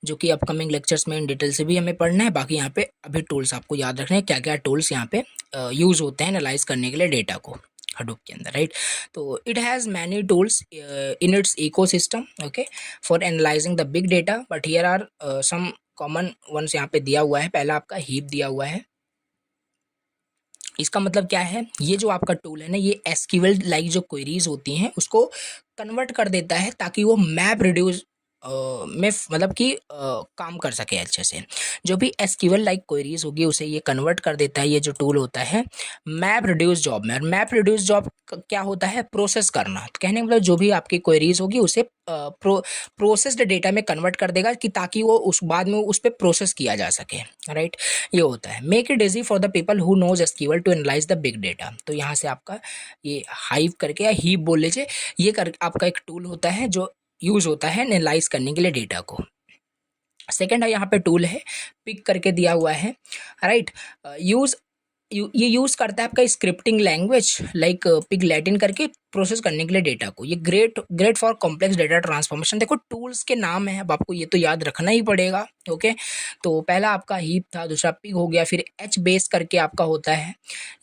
जो कि अपकमिंग लेक्चर्स में इन डिटेल से भी हमें पढ़ना है। बाकी यहाँ पे अभी टूल्स आपको याद रखने हैं, क्या क्या टूल्स यहाँ पे यूज़ होते हैं एनालाइज करने के लिए डेटा को हडूप के अंदर, राइट। तो it has many tools in its ecosystem, okay, for analysing the big data, but here are some common ones यहाँ पे दिया हुआ है। पहला आपका हीप दिया हुआ है। इसका मतलब क्या है, ये जो आपका टूल है ना, ये एसक्यूएल लाइक जो क्वेरीज होती हैं उसको कन्वर्ट कर देता है, ताकि वो मैप रिड्यूस में मतलब कि काम कर सके अच्छे से। जो भी एसक्यूएल लाइक क्वेरीज होगी उसे ये कन्वर्ट कर देता है, ये जो टूल होता है मैप रिड्यूस जॉब में। और मैप रिड्यूस जॉब क्या होता है, प्रोसेस करना। तो कहने का मतलब जो भी आपकी क्वेरीज होगी उसे प्रोसेस्ड डेटा में कन्वर्ट कर देगा, कि ताकि वो उस बाद में उस पर प्रोसेस किया जा सके, राइट। ये होता है make it easy for the people who knows SQL to analyse the big data. तो यहाँ से आपका ये हाइव करके या हीप बोल लीजिए, ये कर आपका एक टूल होता है जो यूज होता है एनालाइज करने के लिए डेटा को। सेकेंड है यहाँ पे टूल है पिक करके दिया हुआ है, राइट। ये यूज़ करता है आपका scripting language like pig Latin करके प्रोसेस करने के लिए डेटा को। ये great for complex data transformation. देखो टूल्स के नाम है, अब आपको ये तो याद रखना ही पड़ेगा, ओके। तो पहला आपका हीप था, दूसरा पिग हो गया, फिर एच बेस करके आपका होता है।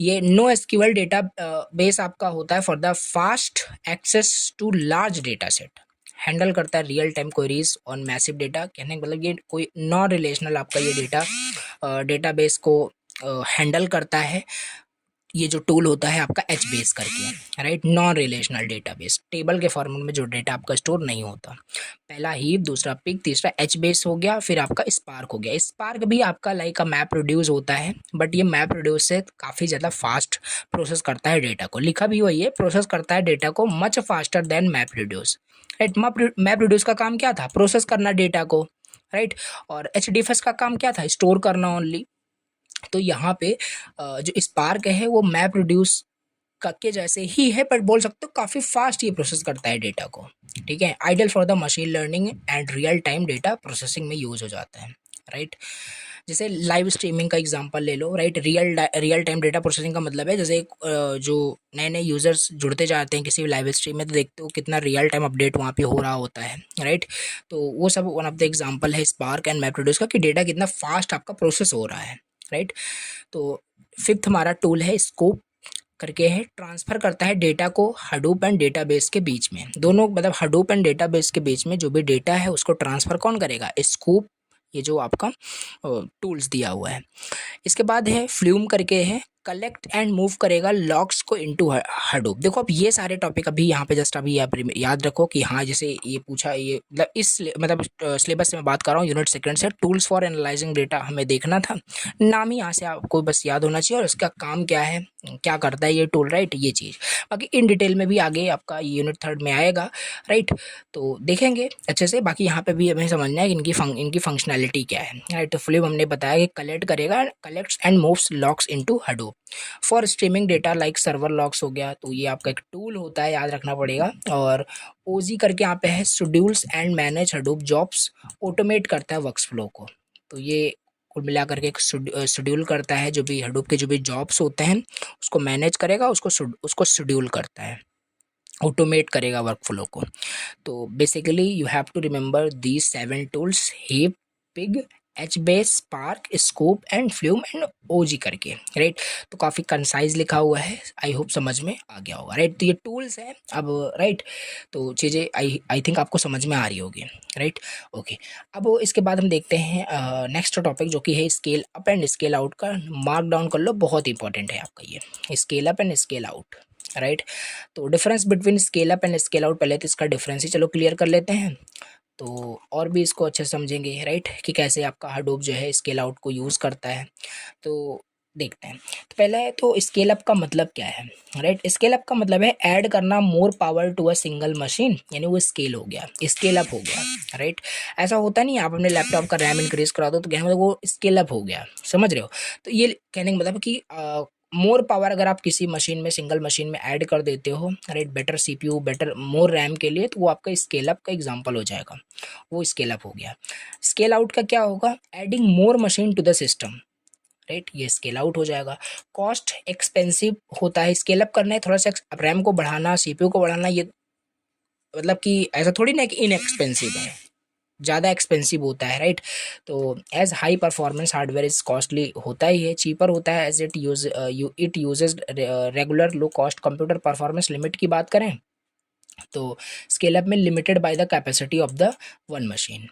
ये नो एसक्यूएल डेटा बेस आपका होता है for the fast access to large data set, handle करता है real time queries on massive data. कहने का मतलब ये कोई नॉन रिलेशनल आपका ये डेटाबेस को हैंडल करता है। ये जो टूल होता है आपका एच बेस करके, right, non relational database, table के फॉर्मेट में जो डेटा आपका स्टोर नहीं होता। पहला हीप, दूसरा पिग, तीसरा एच बेस हो गया, फिर आपका स्पार्क हो गया। स्पार्क भी आपका लाइक मैप रिड्यूस होता है, बट ये मैप रिड्यूस से काफ़ी ज़्यादा फास्ट प्रोसेस करता है डेटा को। लिखा भी वही है, प्रोसेस करता है डेटा को much faster than map reduce, right. Map reduce का काम क्या था, प्रोसेस करना डेटा को, राइट। और एचडीएफएस का काम क्या था, स्टोर करना ओनली। तो यहाँ पे जो स्पार्क है वो मैप रिड्यूस के जैसे ही है, बट बोल सकते हो काफ़ी फास्ट ये प्रोसेस करता है डेटा को, ठीक है। Ideal for the machine learning and real time data processing में यूज हो जाता है, राइट। जैसे लाइव स्ट्रीमिंग का एग्जांपल ले लो, right. Real time data processing का मतलब है जैसे जो नए नए यूजर्स जुड़ते जाते हैं किसी भी लाइव स्ट्रीम में, तो देखते हो कितना रियल टाइम अपडेट वहाँ पे हो रहा होता है, राइट। तो वो सब वन ऑफ द एग्जांपल है स्पार्क एंड मैपरेड्यूस का, कि डेटा कितना फास्ट आपका प्रोसेस हो रहा है, राइट। तो फिफ्थ हमारा टूल है स्कोप करके है, ट्रांसफ़र करता है डेटा को हडूप एंड डेटाबेस के बीच में। दोनों मतलब हडूप एंड डेटाबेस के बीच में जो भी डेटा है उसको ट्रांसफ़र कौन करेगा? स्कूप, ये जो आपका टूल्स दिया हुआ है। इसके बाद है फ्लूम करके है, कलेक्ट एंड मूव करेगा लॉग्स को इनटू हडूप। देखो अब ये सारे टॉपिक अभी यहाँ पे जस्ट अभी याद रखो कि हाँ जैसे ये पूछा, ये मतलब मतलब सिलेबस से मैं बात कर रहा हूँ, यूनिट सेकंड से टूल्स फॉर एनालाइजिंग डेटा हमें देखना था। नाम ही यहाँ से आपको बस याद होना चाहिए और इसका काम क्या है, क्या करता है ये टूल, राइट, ये चीज़। बाकी इन डिटेल में भी आगे आपका यूनिट थर्ड में आएगा, राइट, तो देखेंगे अच्छे से। बाकी यहाँ पे भी हमें समझना है कि इनकी फंक्शनैलिटी क्या है, राइट। तो फ्लूम हमने बताया कि कलेक्ट करेगा, collects and moves logs into Hadoop. For streaming data like server logs हो गया, तो ये आपका एक टूल होता है, याद रखना पड़ेगा। और ओजी करके यहाँ पे है, schedules and manage Hadoop jobs, automate करता है वर्कफ्लो को। तो ये कुल मिला करके एक शेड्यूल करता है, जो भी हडूप के जो भी जॉब्स होते हैं उसको मैनेज करेगा, उसको शेड्यूल करता है, ऑटोमेट करेगा वर्कफ्लो को। तो basically you have to remember these 7 tools, Hive, Pig, HBase, Spark, Sqoop and Flume and Oozie करके, राइट। तो काफ़ी कंसाइज लिखा हुआ है, आई होप समझ में आ गया होगा, राइट। तो ये टूल्स हैं अब, राइट। तो चीज़ें आई थिंक आपको समझ में आ रही होगी, राइट, ओके। अब इसके बाद हम देखते हैं नेक्स्ट टॉपिक जो कि है scale up and scale out का। मार्क डाउन कर लो, बहुत इंपॉर्टेंट है आपका ये scale up and scale out, right. तो difference between scale up and scale out, पहले तो इसका डिफरेंस ही चलो क्लियर कर लेते हैं, तो और भी इसको अच्छे से समझेंगे, राइट, कि कैसे आपका हडूप जो है स्केल आउट को यूज़ करता है। तो देखते हैं। तो पहला है तो स्केल अप का मतलब क्या है, राइट। स्केल अप का मतलब है ऐड करना more power to a single machine, यानी वो स्केल हो गया, स्केल अप हो गया, राइट। ऐसा होता नहीं, आप अपने लैपटॉप का रैम इंक्रीज करा दो तो कहने मतलब वो स्केल अप हो गया, समझ रहे हो। तो ये कहने का मतलब कि मोर पावर अगर आप किसी मशीन में, सिंगल मशीन में ऐड कर देते हो, right, better CPU, better more RAM के लिए, तो वो आपका स्केल अप का एग्जांपल हो जाएगा, वो स्केल अप हो गया। स्केल आउट का क्या होगा? Adding more machine to the system, right, ये स्केल आउट हो जाएगा। कॉस्ट एक्सपेंसिव होता है, स्केल अप करना है थोड़ा सा, रैम को बढ़ाना, सीपीयू को बढ़ाना, ये मतलब कि ऐसा थोड़ी ना कि इनएक्सपेंसिव है, ज़्यादा एक्सपेंसिव होता है, राइट। तो as high performance hardware is costly होता ही है, चीपर होता है as it uses regular low cost computer performance. Limit की बात करें तो स्केल अप में limited by the capacity of the one machine,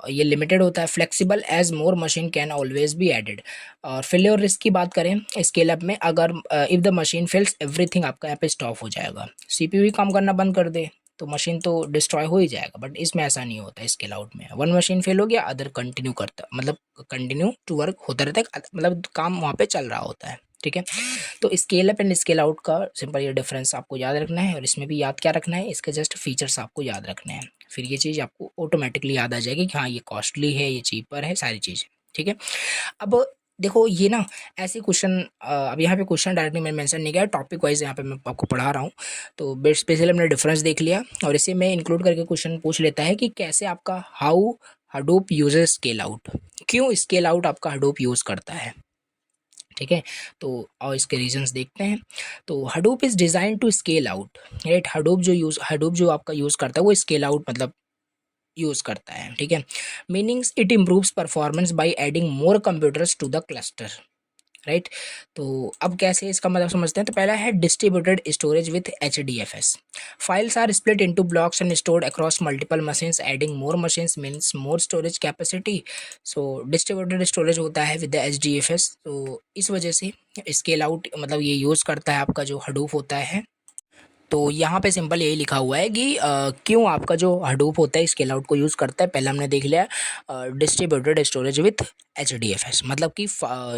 ये लिमिटेड होता है। Flexible as more machine can always be added. और फेलियर रिस्क की बात करें स्केल अप में, अगर if the machine fails everything आपका यहाँ पे स्टॉप हो जाएगा, सीपीयू ही काम करना बंद कर दे तो मशीन तो डिस्ट्रॉय हो ही जाएगा। बट इसमें ऐसा नहीं होता, स्केल आउट में वन मशीन फेल हो गया, अदर कंटिन्यू करता, मतलब कंटिन्यू टू वर्क होता रहता है, मतलब काम वहाँ पे चल रहा होता है, ठीक है। तो scale up and scale out का सिंपल ये डिफरेंस आपको याद रखना है, और इसमें भी याद क्या रखना है, इसके जस्ट फीचर्स आपको याद रखने हैं, फिर ये चीज़ आपको ऑटोमेटिकली याद आ जाएगी कि हाँ ये कॉस्टली है, ये चीपर है, सारी चीज़ें, ठीक है। अब देखो ये ना ऐसे क्वेश्चन, अब यहाँ पे क्वेश्चन डायरेक्टली मैंने मेंशन नहीं किया, टॉपिक वाइज यहाँ पे मैं आपको पढ़ा रहा हूँ। तो बेसिकली हमने डिफरेंस देख लिया, और इसे मैं इंक्लूड करके क्वेश्चन पूछ लेता है कि कैसे आपका how Hadoop uses scale out, क्यों स्केल आउट आपका हडूप यूज़ करता है, ठीक है। तो और इसके रीजंस देखते हैं। तो Hadoop is design to scale out, right. Hadoop जो आपका यूज़ करता है वो स्केल आउट मतलब यूज़ करता है, ठीक है। Meanings it improves performance by adding more computers to the cluster, right. तो अब कैसे इसका मतलब समझते हैं। तो पहला है distributed storage with HDFS, files are split into blocks and stored across multiple machines, adding more machines means more storage capacity. So distributed storage होता है विद द HDFS, तो इस वजह से स्केल आउट मतलब ये यूज़ करता है आपका जो हडूप होता है। तो यहाँ पे सिंपल यही लिखा हुआ है कि क्यों आपका जो हडूप होता है स्केल आउट को यूज़ करता है। पहले हमने देख लिया डिस्ट्रीब्यूटेड स्टोरेज विथ HDFS, मतलब कि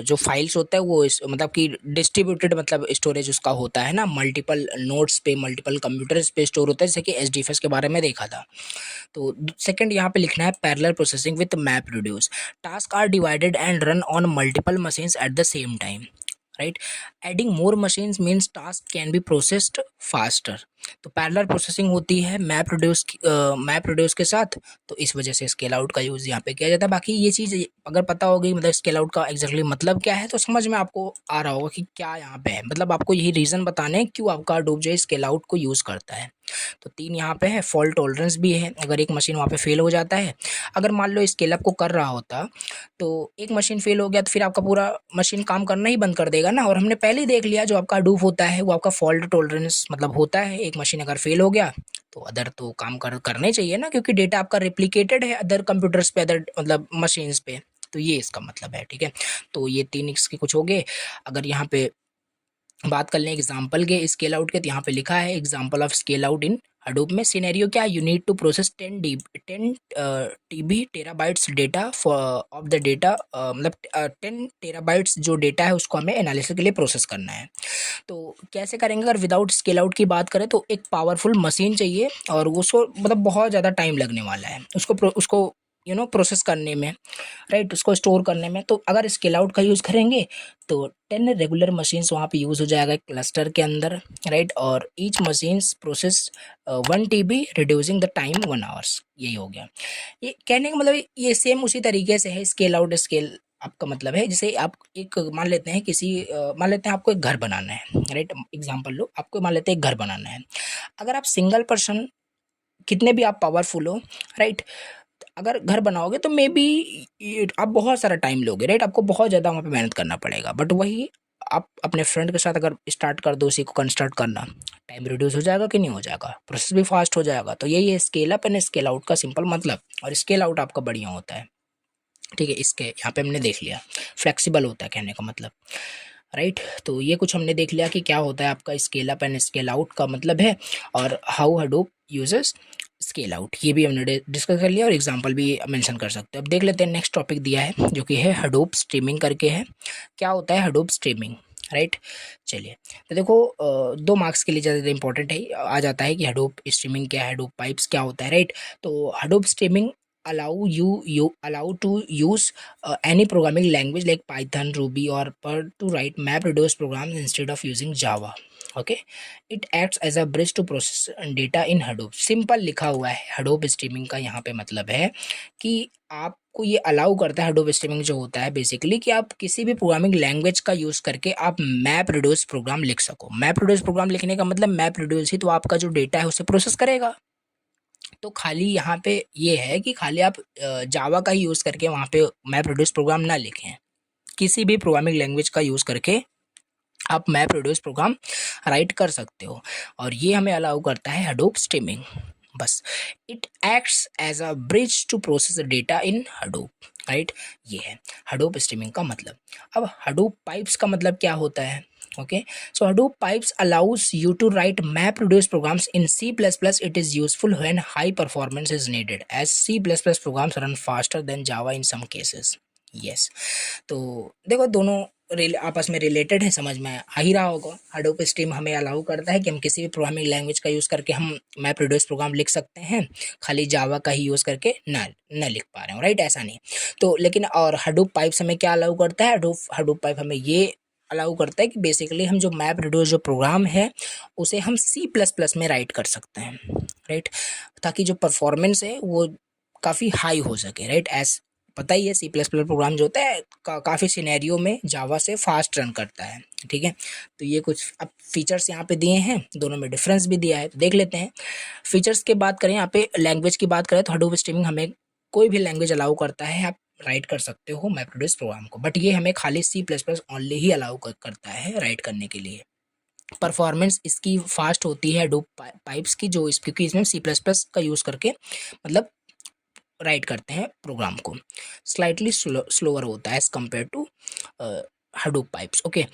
जो फाइल्स होता है वो मतलब कि डिस्ट्रीब्यूटेड मतलब स्टोरेज उसका होता है ना, मल्टीपल नोड्स पे, मल्टीपल कंप्यूटर्स पे स्टोर होता है, जैसे कि HDFS के बारे में देखा था। तो सेकंड यहाँ पे लिखना है parallel processing with map reduce, task are divided and run on multiple machines at the same time, right. Adding more machines means task can be processed faster. तो पैरेलल प्रोसेसिंग होती है मैप रिड्यूस के साथ, तो इस वजह से scale out का यूज़ यहाँ पे किया जाता है। बाकी ये चीज़ अगर पता होगी मतलब स्केल आउट का एग्जैक्टली मतलब क्या है, तो समझ में आपको आ रहा होगा कि क्या यहाँ पे है, मतलब आपको यही रीज़न बताने हैं क्यों आपका हडूप जो है स्केल आउट को यूज़ करता है। तो 3 यहाँ पे है, फॉल्ट टॉलरेंस भी है, अगर एक मशीन वहाँ पे फेल हो जाता है, अगर मान लो स्केल अप को कर रहा होता तो एक मशीन फेल हो गया तो फिर आपका पूरा मशीन काम करना ही बंद कर देगा ना। और हमने पहले ही देख लिया जो आपका हडूप होता है वो आपका फॉल्ट टॉलरेंस मतलब होता है, एक मशीन अगर फेल हो गया तो अदर तो काम करने चाहिए ना, क्योंकि डेटा आपका रेप्लिकेटेड है अदर कंप्यूटर्स पे, अदर मतलब मशीन्स पे। तो ये इसका मतलब है, ठीक है। तो ये 3 इसके कुछ हो गए। अगर यहाँ पे बात कर लें एग्जाम्पल के स्केल आउट के, तो यहाँ पे लिखा है example of scale out in Hadoop में सिनेरियो क्या है, you need to process 10 TB terabytes data for of the data, मतलब 10 टेराबाइट्स जो डेटा है उसको हमें एनालिसिस के लिए प्रोसेस करना है। तो कैसे करेंगे, अगर विदाउट स्केल आउट की बात करें तो एक पावरफुल मशीन चाहिए और उसको मतलब बहुत ज़्यादा टाइम लगने वाला है उसको प्रोसेस करने में, राइट, उसको स्टोर करने में। तो अगर स्केल आउट का यूज़ करेंगे तो 10 रेगुलर मशीन्स वहाँ पे यूज़ हो जाएगा एक क्लस्टर के अंदर, राइट, और each machines process 1 TB reducing the time 1 hours. यही हो गया। ये कहने का मतलब ये सेम उसी तरीके से है स्केल आउट स्केल आपका मतलब है जैसे आप एक मान लेते हैं मान लेते हैं आपको एक घर बनाना है, राइट, एग्जांपल लो, आपको मान लेते हैं एक घर बनाना है। अगर आप सिंगल पर्सन कितने भी आप पावरफुल हो, राइट, अगर घर बनाओगे तो मे बी आप बहुत सारा टाइम लोगे, राइट, आपको बहुत ज़्यादा वहाँ पे मेहनत करना पड़ेगा। बट वही आप अपने फ्रेंड के साथ अगर स्टार्ट कर दो उसी को कंस्ट्रक्ट करना, टाइम रिड्यूस हो जाएगा कि नहीं हो जाएगा, प्रोसेस भी फास्ट हो जाएगा। तो यही है scale up and scale out का सिंपल मतलब। और स्केल आउट आपका बढ़िया होता है, ठीक है, इसके यहाँ पे हमने देख लिया फ्लेक्सिबल होता है कहने का मतलब, राइट। तो ये कुछ हमने देख लिया कि क्या होता है आपका scale up and scale out का मतलब है, और how Hadoop uses scale out, ये भी हमने डिस्कस कर लिया और एग्जांपल भी मेंशन कर सकते हैं। अब देख लेते हैं नेक्स्ट टॉपिक दिया है जो कि है हडूप स्ट्रीमिंग करके है। क्या होता है हडूप स्ट्रीमिंग, राइट। चलिए तो देखो 2 मार्क्स के लिए ज़्यादा इंपॉर्टेंट है, आ जाता है कि हडूप स्ट्रीमिंग क्या है, हडूप पाइप्स क्या होता है, राइट। तो Hadoop streaming allow to use any programming language like Python, Ruby or Perl to write MapReduce programs instead of using Java. Okay, it acts as a bridge to process data in Hadoop. Simple लिखा हुआ है Hadoop streaming का यहाँ पे मतलब है कि आपको ये अलाउ करता है हडूप स्ट्रीमिंग जो होता है बेसिकली कि आप किसी भी प्रोग्रामिंग लैंग्वेज का यूज़ करके आप मैप रिड्यूस प्रोग्राम लिख सको। मैप रिड्यूस प्रोग्राम लिखने का मतलब मैप रिड्यूस ही तो आपका जो डेटा है उसे प्रोसेस करेगा। तो खाली यहाँ पे ये है कि खाली आप जावा का ही यूज़ करके वहाँ पे मैप रिड्यूस प्रोग्राम ना लिखें, किसी भी प्रोग्रामिंग लैंग्वेज का यूज़ करके आप मैप रिड्यूस प्रोग्राम राइट कर सकते हो। और ये हमें अलाउ करता है हडूप स्ट्रीमिंग। बस it acts as a bridge to process data in Hadoop, right. ये है हडूप स्ट्रीमिंग का मतलब। अब हडूप पाइप्स का मतलब क्या होता है, okay, so Hadoop pipes allows you to write map reduce programs in C++. It is useful when high performance is needed as C++ programs run faster than Java in some cases. Yes, तो देखो दोनों आपस में related है, समझ में आ ही रहा होगा। हडूप स्ट्रीम हमें अलाउ करता है कि हम किसी भी प्रोग्रामिंग लैंग्वेज का यूज़ करके हम मैप रिड्यूस प्रोग्राम लिख सकते हैं, खाली जावा का ही यूज़ करके ना लिख पा रहे हो, राइट, ऐसा नहीं। तो लेकिन और हडूप पाइप्स हमें क्या अलाउ करता है, हडूप पाइप हमें ये अलाउ करता है कि बेसिकली हम जो मैप रिड्यूस जो प्रोग्राम है उसे हम C++ में राइट कर सकते हैं, राइट, ताकि जो परफॉर्मेंस है वो काफ़ी हाई हो सके, राइट। एज पता ही है C++ प्रोग्राम जो होता है काफ़ी सिनेरियो में जावा से फास्ट रन करता है, ठीक है। तो ये कुछ अब फीचर्स यहाँ पे दिए हैं, दोनों में डिफरेंस भी दिया है, तो देख लेते हैं। फीचर्स की बात करें, यहाँ पे लैंग्वेज की बात करें तो हडूप स्ट्रीमिंग हमें कोई भी लैंग्वेज अलाउ करता है, आप राइट कर सकते हो मैप रिड्यूस प्रोग्राम को, बट ये हमें खाली C++ ओनली ही अलाउ करता है राइट करने के लिए। परफॉर्मेंस इसकी फास्ट होती है हडूप पाइप्स की, जो क्योंकि इसमें C++ का यूज़ करके मतलब राइट करते हैं प्रोग्राम को, स्लाइटली स्लोअर होता है as compare to Hadoop pipes. Okay,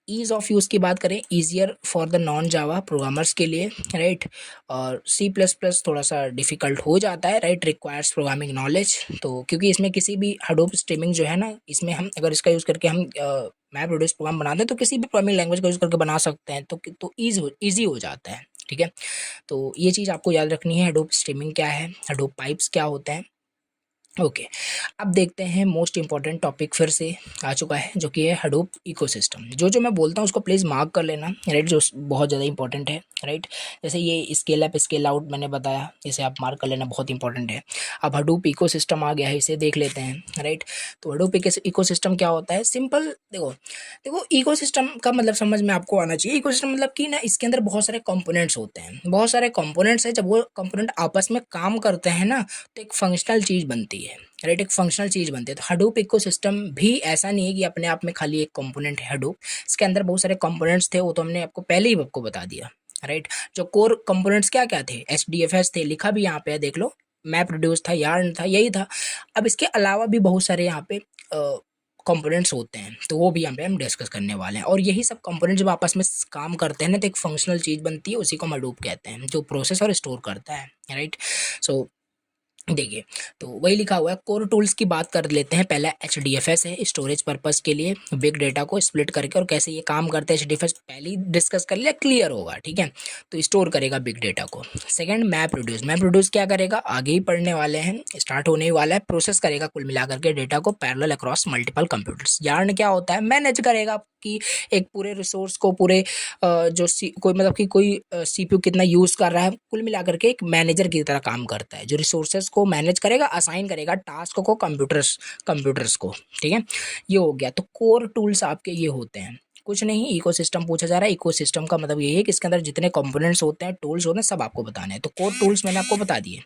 ease of use की बात करें, easier for the non Java programmers के लिए, राइट। और C++ थोड़ा सा डिफ़िकल्ट हो जाता है, राइट, रिक्वायर्स प्रोग्रामिंग नॉलेज। तो क्योंकि इसमें किसी भी हडूप स्ट्रीमिंग जो है ना, इसमें हम अगर इसका यूज़ करके हम मैप रिड्यूस प्रोग्राम बनाते हैं तो किसी भी प्रोग्रामिंग लैंग्वेज का यूज़ करके बना सकते हैं, तो ईजी हो जाता है, ठीक है। तो ये चीज़ आपको याद रखनी है, हडूप स्ट्रीमिंग क्या है, हडूप पाइप्स क्या होता है, ओके। अब देखते हैं मोस्ट इम्पॉर्टेंट टॉपिक फिर से आ चुका है, जो कि है हडूप इकोसिस्टम। जो मैं बोलता हूँ उसको प्लीज़ मार्क कर लेना, राइट, जो बहुत ज़्यादा इंपॉर्टेंट है, राइट। जैसे ये स्केल अप स्केल आउट मैंने बताया, इसे आप मार्क कर लेना, बहुत इंपॉर्टेंट है। अब हडूप इकोसिस्टम आ गया है, इसे देख लेते हैं, राइट। तो हडूप इकोसिस्टम क्या होता है? सिंपल देखो, इकोसिस्टम का मतलब समझ में आपको आना चाहिए। इकोसिस्टम मतलब कि ना, इसके अंदर बहुत सारे कंपोनेंट्स होते हैं, बहुत सारे कंपोनेंट्स हैं। जब वो कंपोनेंट आपस में काम करते हैं ना, तो एक फंक्शनल चीज़ बनती है, राइट, एक फंक्शनल चीज़ बनती है। तो हडूप इकोसिस्टम भी ऐसा नहीं है कि अपने आप में खाली एक कंपोनेंट है हडूप, इसके अंदर बहुत सारे कंपोनेंट्स थे, वो तो हमने आपको पहले ही आपको बता दिया, राइट। जो कोर कंपोनेंट्स क्या क्या थे? HDFS थे, लिखा भी यहाँ पे है, देख लो। मैप रिड्यूस था, यार्न था, यही था। अब इसके अलावा भी बहुत सारे यहाँ पे कंपोनेंट्स होते हैं, तो वो भी यहाँ पे हम डिस्कस करने वाले हैं। और यही सब कंपोनेंट जब आपस में काम करते हैं ना, तो एक फंक्शनल चीज़ बनती है, उसी को हम हडूप कहते हैं, जो प्रोसेस और स्टोर करता है, राइट। सो देखिए, तो वही लिखा हुआ है। कोर टूल्स की बात कर लेते हैं। पहला HDFS है, स्टोरेज पर्पस के लिए बिग डेटा को स्प्लिट करके, और कैसे ये काम करते हैं HDFS पहले ही डिस्कस कर लिया, क्लियर होगा, ठीक है। तो स्टोर करेगा बिग डेटा को। Second, map reduce. Map reduce क्या करेगा? आगे ही पढ़ने वाले हैं, स्टार्ट होने ही वाला है। प्रोसेस करेगा कुल मिलाकर के डेटा को parallel across multiple computers. Yarn क्या होता है? मैनेज करेगा कि एक पूरे रिसोर्स को, पूरे कोई मतलब कि कोई CPU कितना यूज़ कर रहा है, कुल मिलाकर के एक मैनेजर की तरह काम करता है, जो रिसोर्सेज को मैनेज करेगा, असाइन करेगा टास्क को कंप्यूटर्स को, ठीक है। ये हो गया। तो कोर टूल्स आपके ये होते हैं, कुछ नहीं। इकोसिस्टम पूछा जा रहा है, इकोसिस्टम का मतलब ये है कि इसके अंदर जितने कंपोनेंट्स होते हैं, टूल्स होते हैं, सब आपको बताने हैं। तो कोर टूल्स मैंने आपको बता दिए।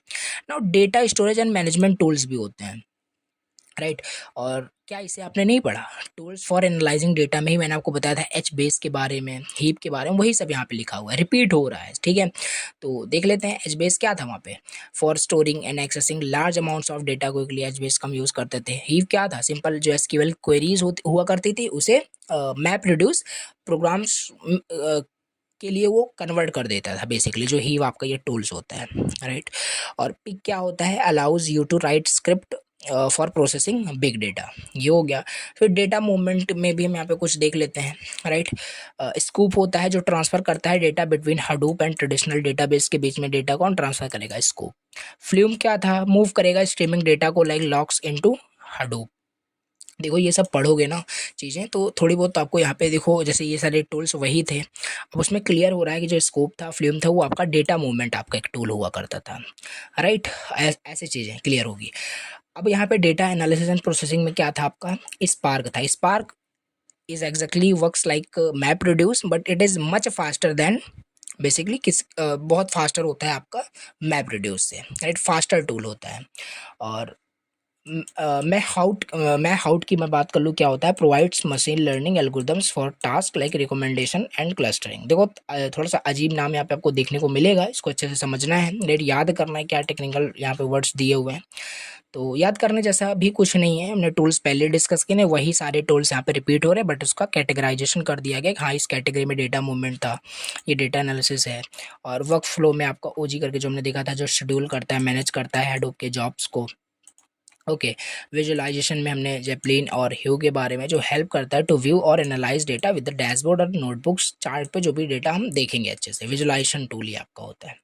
Now data storage and management tools भी होते हैं, राइट। और क्या इसे आपने नहीं पढ़ा? टूल्स फॉर एनालाइजिंग डेटा में ही मैंने आपको बताया था एच बेस के बारे में, हीप के बारे में, वही सब यहाँ पे लिखा हुआ है, रिपीट हो रहा है, ठीक है। तो देख लेते हैं एच बेस क्या था वहाँ पे। For storing and accessing large amounts of data को लिए एच बेस का हम यूज़ करते थे। हीप क्या था? सिंपल जो एसक्यूएल क्वेरीज हुआ करती थी, उसे मैप रिड्यूस प्रोग्राम्स के लिए वो कन्वर्ट कर देता था, बेसिकली जो हीव आपका ये टूल्स होता है, राइट। और पिक क्या होता है? Allows you to write script for processing big data. ये हो गया। फिर डेटा मूवमेंट में भी हम यहाँ पे कुछ देख लेते हैं, राइट। स्कूप होता है जो ट्रांसफर करता है data between Hadoop and traditional database के बीच में डेटा को ट्रांसफर करेगा, स्कूप। फ्लूम क्या था? मूव करेगा स्ट्रीमिंग डेटा को लाइक लॉक्स इनटू हडूप। देखो ये सब पढ़ोगे ना चीज़ें, तो थोड़ी बहुत तो आपको यहाँ पे देखो, जैसे ये सारे टूल्स वही थे। अब उसमें क्लियर हो रहा है कि जो स्कोप था, फ्लूम था, वो आपका डेटा मूवमेंट आपका एक टूल हुआ करता था, राइट। ऐसी चीज़ें क्लियर होगी। अब यहाँ पे डेटा एनालिसिस एंड प्रोसेसिंग में क्या था आपका? स्पार्क था। Spark is exactly works like map reduce, but it is much faster than, basically बहुत फास्टर होता है आपका मैप रिड्यूस से, राइट। फास्टर टूल होता है। और मैं हाउट की मैं बात कर लूँ, क्या होता है? Provides machine learning algorithms for task like recommendation and clustering. देखो थोड़ा सा अजीब नाम यहाँ पे आपको देखने को मिलेगा, इसको अच्छे से समझना है, रेट याद करना है, क्या टेक्निकल यहाँ पे वर्ड्स दिए हुए हैं। तो याद करने जैसा भी कुछ नहीं है, हमने टूल्स पहले डिस्कस किए हैं, वही सारे टूल्स यहाँ पे रिपीट हो रहे हैं, बट उसका कैटेगराइजेशन कर दिया गया कि हाँ, इस कैटेगरी में डेटा मूवमेंट था, ये डेटा एनालिसिस है। और वर्क फ्लो में आपका ओजी करके जो हमने देखा था, जो शेड्यूल करता है, मैनेज करता है हेडोप के जॉब्स को। ओके। विजुअलाइजेशन में हमने जेपलिन और ह्यू के बारे में, जो हेल्प करता है टू व्यू और analyse data with the dashboard और नोटबुक्स चार्ट पे जो भी डेटा हम देखेंगे अच्छे से, विजुअलाइजेशन टूल ही आपका होता है,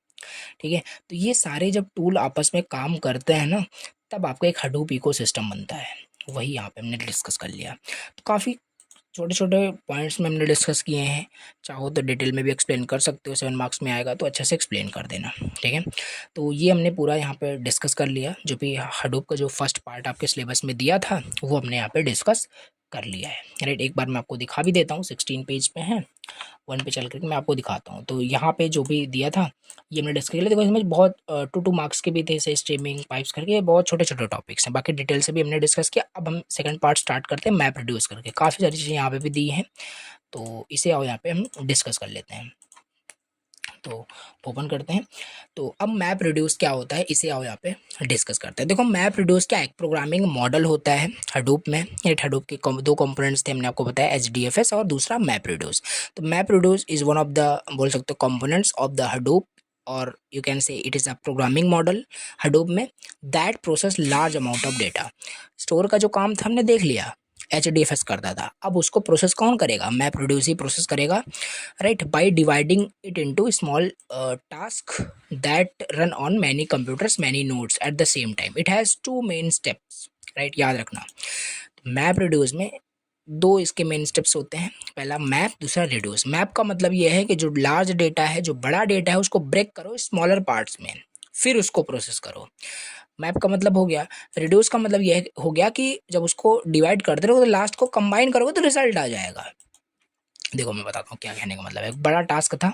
ठीक है। तो ये सारे जब टूल आपस में काम करते हैं ना, तब आपका एक हडूप इकोसिस्टम बनता है, वही यहाँ पे हमने डिस्कस कर लिया। तो काफ़ी छोटे छोटे पॉइंट्स में हमने डिस्कस किए हैं, चाहो तो डिटेल में भी एक्सप्लेन कर सकते हो, 7 मार्क्स में आएगा तो अच्छे से एक्सप्लेन कर देना, ठीक है। तो ये हमने पूरा यहाँ पे डिस्कस कर लिया, जो भी हडूप का जो फर्स्ट पार्ट आपके सिलेबस में दिया था, वो हमने यहाँ पे डिस्कस कर लिया है, राइट। एक बार मैं आपको दिखा भी देता हूँ, 16 पेज पे है, 1 पे चल करके मैं आपको दिखाता हूँ। तो यहाँ पे जो भी दिया था, ये हमने डिस्कस किया। देखो इसमें बहुत 2 मार्क्स के भी थे, जैसे स्ट्रीमिंग पाइप्स करके, बहुत छोटे छोटे टॉपिक्स हैं, बाकी डिटेल से भी हमने डिस्कस किया। अब हम सेकंड पार्ट स्टार्ट करते हैं, मैप रिड्यूस करके। काफ़ी सारी चीज़ें यहाँ पे भी दी हैं, तो इसे आओ यहाँ पे हम डिस्कस कर लेते हैं। तो ओपन करते हैं। तो अब मैप रिड्यूस क्या होता है, इसे आओ यहाँ पे डिस्कस करते हैं। देखो मैप रिड्यूस क्या, एक प्रोग्रामिंग मॉडल होता है हडूप में। ये हडूप के दो कंपोनेंट्स थे, हमने आपको बताया, HDFS और दूसरा मैप रिड्यूस। तो map reduce is one of the, बोल सकते हो, कंपोनेंट्स ऑफ द हडूप, और you can say it is a programming model Hadoop में that process large amount of data. Store का जो काम था हमने देख लिया, HDFS करता था। अब उसको प्रोसेस कौन करेगा, मैप रिड्यूस ही प्रोसेस करेगा, right, by dividing it into small task that run on many computers many nodes at the same time. It has two main steps, right, याद रखना। मैप रिड्यूस में दो इसके मेन स्टेप्स होते हैं, पहला मैप, दूसरा रिड्यूस। मैप का मतलब ये है कि जो लार्ज डेटा है, जो बड़ा डेटा है, उसको ब्रेक करो स्मॉलर पार्ट्स में, फिर उसको प्रोसेस करो। मैप का मतलब हो गया। रिड्यूस का मतलब यह हो गया कि जब उसको डिवाइड करते रहो तो लास्ट को कंबाइन करोगे तो रिजल्ट आ जाएगा। देखो मैं बताता हूँ क्या कहने का मतलब है। एक बड़ा टास्क था,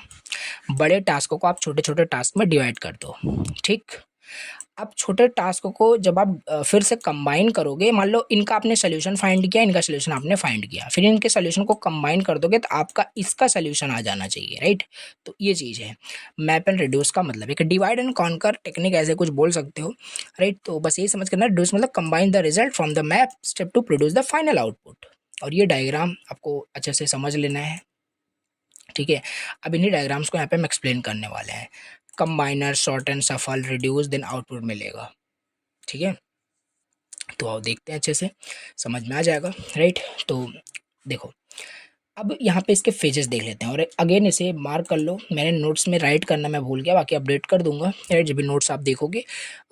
बड़े टास्कों को आप छोटे छोटे टास्क में डिवाइड कर दो, ठीक। अब छोटे टास्क को जब आप फिर से कंबाइन करोगे, मान लो इनका आपने सोल्यूशन फाइंड किया, इनका सोल्यूशन आपने फाइंड किया, फिर इनके सोल्यूशन को कंबाइन कर दोगे तो आपका इसका सोल्यूशन आ जाना चाहिए, राइट। तो ये चीज़ है मैप एंड रिड्यूस का मतलब। एक डिवाइड एंड कॉन्कर टेक्निक ऐसे कुछ बोल सकते हो, राइट। तो बस यही समझ करना, रिड्यूस मतलब combine the result from the map step to produce the final output. और ये डायग्राम आपको अच्छे से समझ लेना है, ठीक है। अब इन्हीं डायग्राम्स को यहाँ पे हम एक्सप्लेन करने वाले हैं। कंबाइनर, शॉर्ट एंड सफल, रिड्यूस, देन आउटपुट मिलेगा, ठीक है। तो आओ देखते हैं, अच्छे से समझ में आ जाएगा, राइट। तो देखो अब यहाँ पे इसके फेजेस देख लेते हैं, और अगेन इसे मार्क कर लो। मैंने नोट्स में राइट करना मैं भूल गया, बाकी अपडेट कर दूंगा, राइट, जब भी नोट्स आप देखोगे।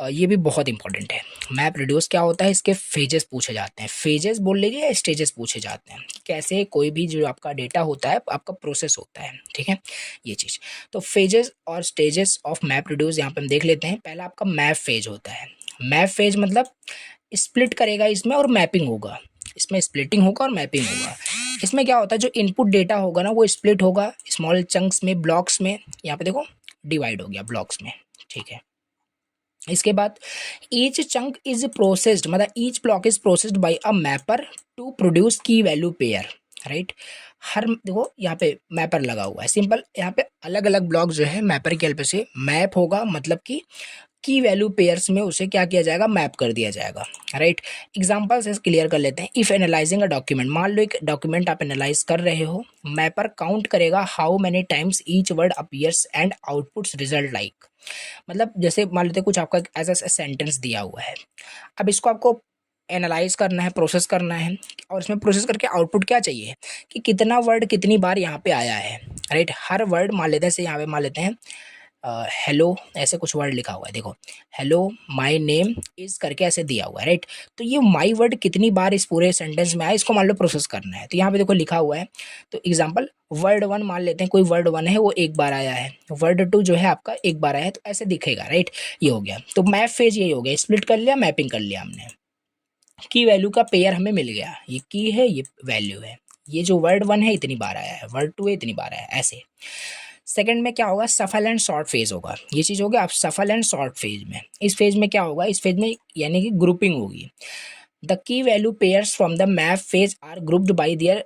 ये भी बहुत इंपॉर्टेंट है। मैप रिड्यूस क्या होता है, इसके फेजेस पूछे जाते हैं, फेजेस बोल लीजिए या स्टेजेस पूछे जाते हैं, कैसे कोई भी जो आपका डेटा होता है आपका प्रोसेस होता है, ठीक है, ये चीज़। तो फेजेस और स्टेजेस ऑफ मैप रिड्यूस यहाँ पे हम देख लेते हैं। पहला आपका मैप फेज होता है। मैप फेज मतलब स्प्लिट करेगा इसमें और मैपिंग होगा, इसमें स्प्लिटिंग होगा और मैपिंग होगा। इसमें क्या होता है, जो इनपुट डेटा होगा ना वो स्प्लिट होगा स्मॉल चंक्स में, ब्लॉक्स में। यहाँ पे देखो डिवाइड हो गया ब्लॉक्स में, ठीक है। इसके बाद ईच चंक इज प्रोसेस्ड, मतलब each block is processed by a mapper to produce key value pair, right. हर देखो यहाँ पे मैपर लगा हुआ है, सिंपल। यहाँ पे अलग अलग ब्लॉक जो है मैपर की हेल्प से मैप होगा, मतलब कि की वैल्यू पेयर्स में उसे क्या किया जाएगा, मैप कर दिया जाएगा, राइट। एग्जांपल से क्लियर कर लेते हैं। इफ एनालाइजिंग अ डॉक्यूमेंट, मान लो एक डॉक्यूमेंट आप एनालाइज कर रहे हो, मैपर काउंट करेगा how many times each word appears and outputs result like. मतलब जैसे मान लेते कुछ आपका एज अ सेंटेंस दिया हुआ है, अब इसको आपको एनालाइज करना है, प्रोसेस करना है, और इसमें प्रोसेस करके आउटपुट क्या चाहिए कि कितना वर्ड कितनी बार यहाँ पे आया है, राइट। हर वर्ड मान लेते हैं, जैसे यहाँ पे मान लेते हैं हेलो, ऐसे कुछ वर्ड लिखा हुआ है, देखो हेलो माय नेम इज करके ऐसे दिया हुआ है, राइट। तो ये माय वर्ड कितनी बार इस पूरे सेंटेंस में आया, इसको मान लो प्रोसेस करना है। तो यहाँ पे देखो लिखा हुआ है, तो एग्जांपल वर्ड वन मान लेते हैं, कोई वर्ड वन है वो एक बार आया है, वर्ड टू जो है आपका एक बार आया है, तो ऐसे दिखेगा, राइट। ये हो गया। तो मैप फेज यही हो गया, स्प्लिट कर लिया, मैपिंग कर लिया हमने, की वैल्यू का पेयर हमें मिल गया, ये की है ये वैल्यू है, ये जो वर्ड वन है इतनी बार आया है, वर्ड टू है इतनी बार आया है, ऐसे। सेकंड में क्या होगा, सफल एंड शॉर्ट फेज होगा। ये चीज़ हो गया आप सफल एंड शॉर्ट फेज में। इस फेज में क्या होगा, इस फेज में यानी कि ग्रुपिंग होगी। The key value pairs from the map phase are grouped by their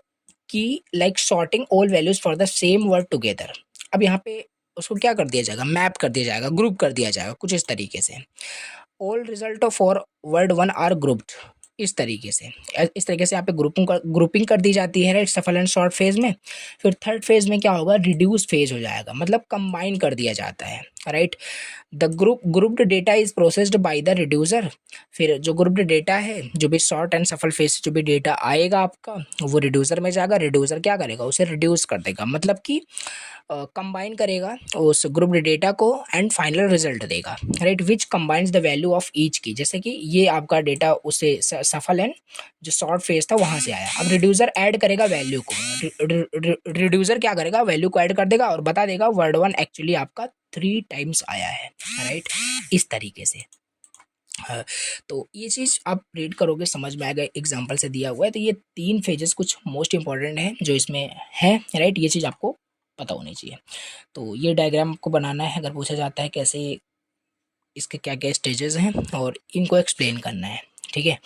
key, like sorting all values for the same word together. अब यहाँ पे उसको क्या कर दिया जाएगा, मैप कर दिया जाएगा, ग्रुप कर दिया जाएगा कुछ इस तरीके से। All result for word one are grouped, इस तरीके से, इस तरीके से यहाँ पे ग्रुपिंग कर दी जाती है, राइट, सफल एंड शॉर्ट फेज में। फिर थर्ड फेज में क्या होगा, रिड्यूस फेज हो जाएगा, मतलब कंबाइन कर दिया जाता है, right. The grouped data is processed by the reducer. फिर जो ग्रुप्ड डेटा है, जो भी शॉर्ट एंड सफल फेज से जो भी डेटा आएगा आपका, वो रिड्यूसर में जाएगा। रिड्यूसर क्या करेगा, उसे रिड्यूस कर देगा, मतलब कि कंबाइन करेगा उस ग्रुप्ड डेटा को एंड फाइनल रिजल्ट देगा, right, which combines the value of each की। जैसे कि ये आपका डेटा उससे सफल एंड जो शॉर्ट फेज था वहां से आया। अब रिड्यूसर ऐड करेगा वैल्यू को, रिड्यूसर क्या करेगा, वैल्यू को ऐड कर देगा और बता देगा वर्ड वन एक्चुअली आपका 3 टाइम्स आया है, राइट, इस तरीके से। तो ये चीज़ आप रीड करोगे समझ में आएगा, एग्जाम्पल से दिया हुआ है। तो ये 3 फेजेस कुछ मोस्ट इंपॉर्टेंट हैं जो इसमें है, राइट, ये चीज़ आपको पता होनी चाहिए। तो ये डायग्राम को बनाना है, अगर पूछा जाता है कैसे, इसके क्या क्या स्टेजेस हैं और इनको एक्सप्लेन करना है, ठीक है।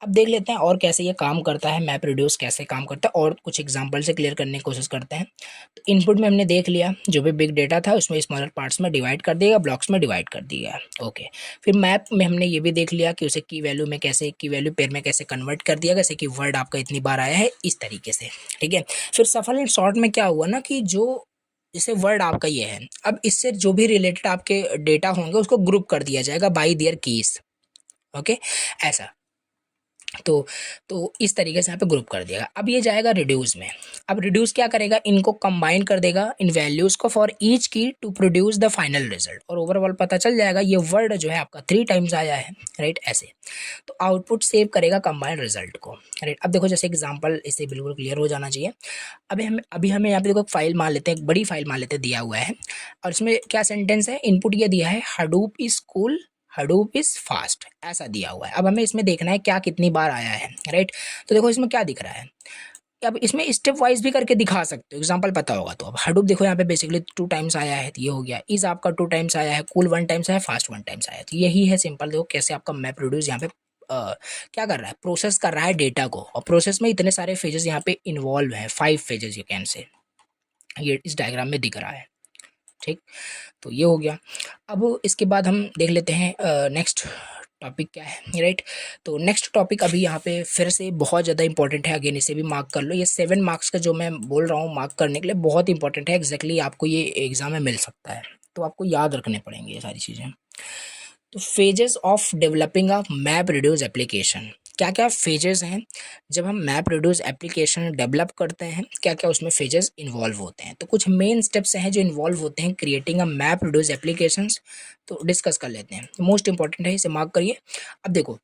अब देख लेते हैं और कैसे ये काम करता है, मैप रिड्यूस कैसे काम करता है, और कुछ एग्जांपल से क्लियर करने की कोशिश करते हैं। तो इनपुट में हमने देख लिया, जो भी बिग डेटा था उसमें स्मॉलर पार्ट्स में डिवाइड कर दिया, ब्लॉक्स में डिवाइड कर दिया, ओके। फिर मैप में हमने ये भी देख लिया कि उसे की वैल्यू में कैसे, की वैल्यू पेयर में कैसे कन्वर्ट कर दिया, जैसे कि वर्ड आपका इतनी बार आया है, इस तरीके से, ठीक है। फिर सफल एंड शॉर्ट में क्या हुआ ना कि जो जैसे वर्ड आपका ये है, अब इससे जो भी रिलेटेड आपके डेटा होंगे उसको ग्रुप कर दिया जाएगा बाय देयर कीज, ओके, ऐसा। तो तो इस तरीके से यहाँ पे ग्रुप कर देगा। अब ये जाएगा रिड्यूस में। अब रिड्यूस क्या करेगा, इनको कंबाइन कर देगा इन वैल्यूज़ को for each key to produce the final result, और ओवरऑल पता चल जाएगा ये वर्ड जो है आपका 3 टाइम्स आया है, राइट। ऐसे तो आउटपुट सेव करेगा कंबाइंड रिजल्ट को, राइट। अब देखो जैसे एग्जांपल इससे बिल्कुल क्लियर हो जाना चाहिए। अभी हमें यहाँ पे देखो फाइल मान लेते हैं, एक बड़ी फाइल मान लेते हैं, दिया हुआ है और इसमें क्या सेंटेंस है, इनपुट ये दिया है Hadoop is cool, Hadoop is fast, ऐसा दिया हुआ है। अब हमें इसमें देखना है क्या कितनी बार आया है, राइट। तो देखो इसमें क्या दिख रहा है, अब इसमें स्टेप वाइज भी करके दिखा सकते हो, एग्जांपल पता होगा तो। अब हडूप देखो यहाँ पे बेसिकली 2 टाइम्स आया है, तो ये हो गया। इज आपका 2 टाइम्स आया है, कूल 1 टाइम्स आया है, फास्ट 1 टाइम्स आया है। तो यही है सिंपल, देखो कैसे आपका मैप रिड्यूस यहाँ पे क्या कर रहा है, प्रोसेस कर रहा है डेटा को, और प्रोसेस में इतने सारे फेजेस यहाँ पे इन्वॉल्व हैं, 5 फेजेस यू कैन से, ये इस डायग्राम में दिख रहा है, ठीक। तो ये हो गया। अब इसके बाद हम देख लेते हैं नेक्स्ट टॉपिक क्या है, राइट। तो नेक्स्ट टॉपिक अभी यहाँ पे फिर से बहुत ज़्यादा इंपॉर्टेंट है, अगेन इसे भी मार्क कर लो। ये 7 मार्क्स का जो मैं बोल रहा हूँ मार्क करने के लिए बहुत इंपॉर्टेंट है, एग्जैक्टली आपको ये एग्जाम में मिल सकता है, तो आपको याद रखने पड़ेंगे ये सारी चीज़ें। तो phases of developing a map reduce application, क्या क्या फेजेस हैं जब हम मैप रिड्यूस एप्लीकेशन डेवलप करते हैं, क्या क्या उसमें फेजेस इन्वॉल्व होते हैं। तो कुछ मेन स्टेप्स हैं जो इन्वॉल्व होते हैं creating a map reduce applications, तो डिस्कस कर लेते हैं। मोस्ट इंपॉर्टेंट है, इसे मार्क करिए। अब देखो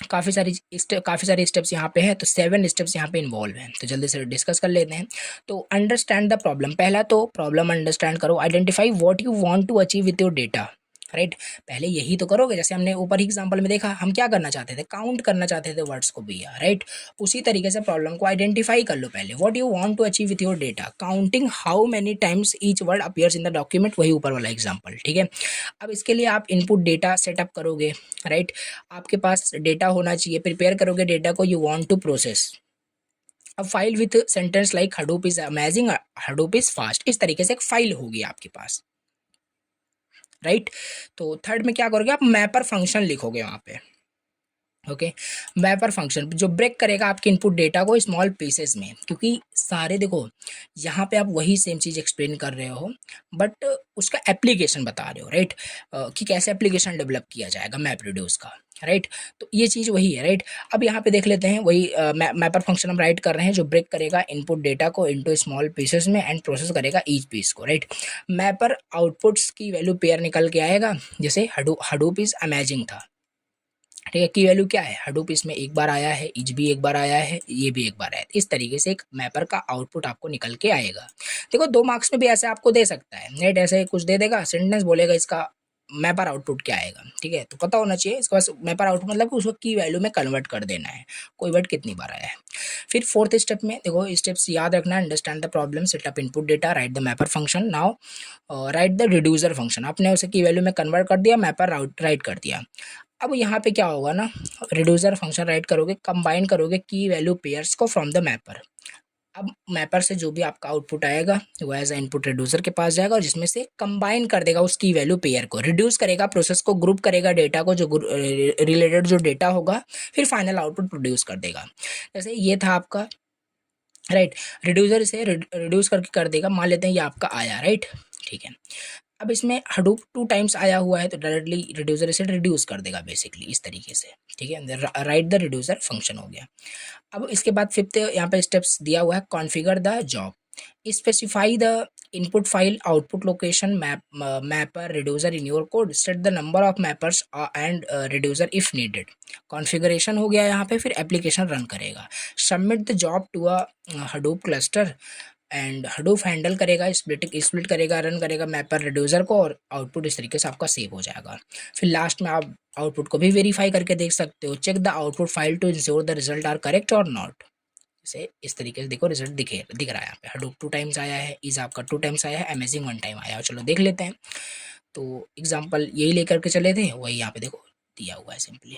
काफ़ी सारे स्टेप्स यहाँ पे हैं, तो 7 स्टेप्स यहाँ पे इन्वॉल्व हैं, तो जल्दी से डिस्कस कर लेते हैं। तो अंडरस्टैंड द प्रॉब्लम, पहला तो प्रॉब्लम अंडरस्टैंड करो, identify what you want to achieve with your data, right. पहले यही तो करोगे, जैसे हमने ऊपर ही एग्जांपल में देखा, हम क्या करना चाहते थे, काउंट करना चाहते थे वर्ड्स को भैया, राइट। उसी तरीके से प्रॉब्लम को आइडेंटिफाई कर लो पहले, what you want to achieve with your data, counting how many times each word appears in the document, वही ऊपर वाला एग्जाम्पल, ठीक है। अब इसके लिए आप इनपुट डेटा सेटअप करोगे, राइट। आपके पास डेटा होना चाहिए, प्रिपेयर करोगे डेटा को, यू वांट टू प्रोसेस अब file with sentence like Hadoop is amazing, Hadoop is fast, इस तरीके से एक फाइल होगी आपके पास, राइट। तो थर्ड में क्या करोगे, आप मैपर फंक्शन लिखोगे वहाँ पे, ओके। मैपर फंक्शन जो ब्रेक करेगा आपके इनपुट डेटा को स्मॉल पीसेस में, क्योंकि सारे देखो यहाँ पे आप वही सेम चीज़ एक्सप्लेन कर रहे हो, बट उसका एप्लीकेशन बता रहे हो, राइट। कि कैसे एप्लीकेशन डेवलप किया जाएगा मैप रिड्यूस का, राइट। तो ये चीज़ वही है, राइट। अब यहाँ पे देख लेते हैं वही मैपर फंक्शन हम राइट कर रहे हैं जो ब्रेक करेगा इनपुट डेटा को इनटू स्मॉल पीसेस में एंड प्रोसेस करेगा ईच पीस को, राइट। मैपर आउटपुट्स की वैल्यू पेयर निकल के आएगा, जैसे हडूप इज अमेजिंग था, ठीक है। की वैल्यू क्या है, हडूप इसमें एक बार आया है, इच भी एक बार आया है, ये भी एक बार आया है। इस तरीके से एक मैपर का आउटपुट आपको निकल के आएगा। देखो 2 मार्क्स में भी ऐसे आपको दे सकता है, नेट ऐसे कुछ दे देगा, सेंटेंस बोलेगा इसका मैपर आउटपुट क्या आएगा, ठीक है। तो पता होना चाहिए इसके पास मैपर आउटपुट मतलब कि उसको की वैल्यू में कन्वर्ट कर देना है, कोई वर्ड कितनी बार आया है। फिर फोर्थ स्टेप में देखो स्टेप्स याद रखना, understand the problem, setup input data, right the mapper function, now right the reducer function, आपने उसे की वैल्यू में कन्वर्ट कर दिया, मैपर राइट कर दिया। अब यहाँ पे क्या होगा ना, रिड्यूसर फंक्शन राइट करोगे, कंबाइन करोगे की वैल्यू पेयर्स को फ्रॉम द मैपर। अब मैपर से जो भी आपका आउटपुट आएगा वो एज अ इनपुट रिड्यूसर के पास जाएगा और जिसमें से कंबाइन कर देगा उस की वैल्यू पेयर को, रिड्यूस करेगा प्रोसेस को, ग्रुप करेगा डेटा को, जो रिलेटेड जो डेटा होगा, फिर फाइनल आउटपुट प्रोड्यूस कर देगा। जैसे ये था आपका, राइट। रिड्यूसर से रिड्यूस करके कर देगा, मान लेते हैं ये आपका आया, राइट, ठीक है। अब इसमें हडूप 2 टाइम्स आया हुआ है तो डायरेक्टली रिड्यूसर इसे रिड्यूस कर देगा बेसिकली इस तरीके से, ठीक है। राइट द रिड्यूसर फंक्शन हो गया। अब इसके बाद फिफ्थ यहाँ पे स्टेप्स दिया हुआ है, configure the job, specify the input file output location mapper reducer in your code, set the number of mappers and reducer if needed. Configuration हो गया यहाँ पे, फिर एप्लीकेशन रन करेगा, submit the job to a Hadoop cluster and Hadoop handle करेगा, split करेगा, run करेगा mapper reducer को, और आउटपुट इस तरीके से आपका सेव हो जाएगा। फिर लास्ट में आप आउटपुट को भी वेरीफाई करके देख सकते हो, check the output file to ensure the result are correct और नॉट। जैसे इस तरीके से देखो रिजल्ट दिख रहा है यहाँ पे, हडूप 2 टाइम्स आया है, इज आपका 2 टाइम्स आया है, अमेजिंग 1 टाइम आया है। चलो देख लेते हैं। तो एग्जाम्पल यही लेकर के चले थे, वही यहाँ पे देखो दिया हुआ है सिंपली।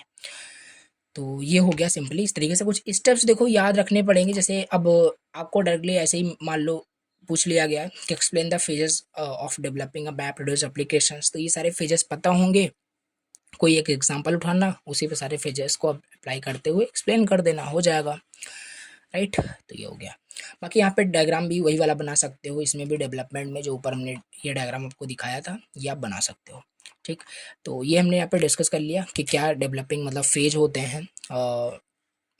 तो ये हो गया सिंपली इस तरीके से, कुछ स्टेप्स देखो याद रखने पड़ेंगे। जैसे अब आपको डायरेक्टली ऐसे ही मान लो पूछ लिया गया कि explain the phases of developing a map reduce applications, तो ये सारे फेजेस पता होंगे, कोई एक एग्जांपल उठाना, उसी पे सारे फेजेस को अप्लाई करते हुए एक्सप्लेन कर देना, हो जाएगा, राइट। तो ये हो गया। बाकी यहाँ पे डायग्राम भी वही वाला बना सकते हो, इसमें भी डेवलपमेंट में जो ऊपर हमने ये डायग्राम आपको दिखाया था ये आप बना सकते हो, ठीक। तो ये हमने यहाँ पे डिस्कस कर लिया कि क्या डेवलपिंग मतलब फेज होते हैं,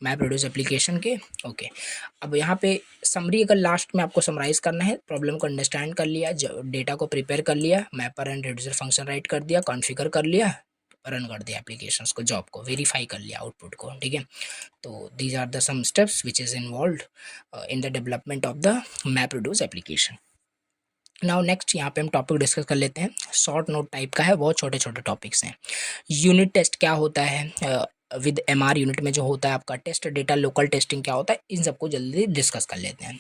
मैप रिड्यूस एप्लीकेशन के। ओके, अब यहाँ पे समरी अगर लास्ट में आपको समराइज करना है, प्रॉब्लम को अंडरस्टैंड कर लिया, डेटा को प्रिपेयर कर लिया, mapper and reducer function right कर दिया, कॉन्फ़िगर कर लिया, रन कर दिया एप्लीकेशंस को, जॉब को वेरीफाई कर लिया, आउटपुट को, ठीक है। तो these are the some steps which is involve in the development of the map reduce application. Now next यहाँ पे हम टॉपिक डिस्कस कर लेते हैं, शॉर्ट नोट टाइप का है, बहुत छोटे छोटे टॉपिक्स हैं। यूनिट टेस्ट क्या होता है, विद एमआर यूनिट में जो होता है आपका टेस्ट डेटा लोकल टेस्टिंग क्या होता है, इन सबको जल्दी डिस्कस कर लेते हैं।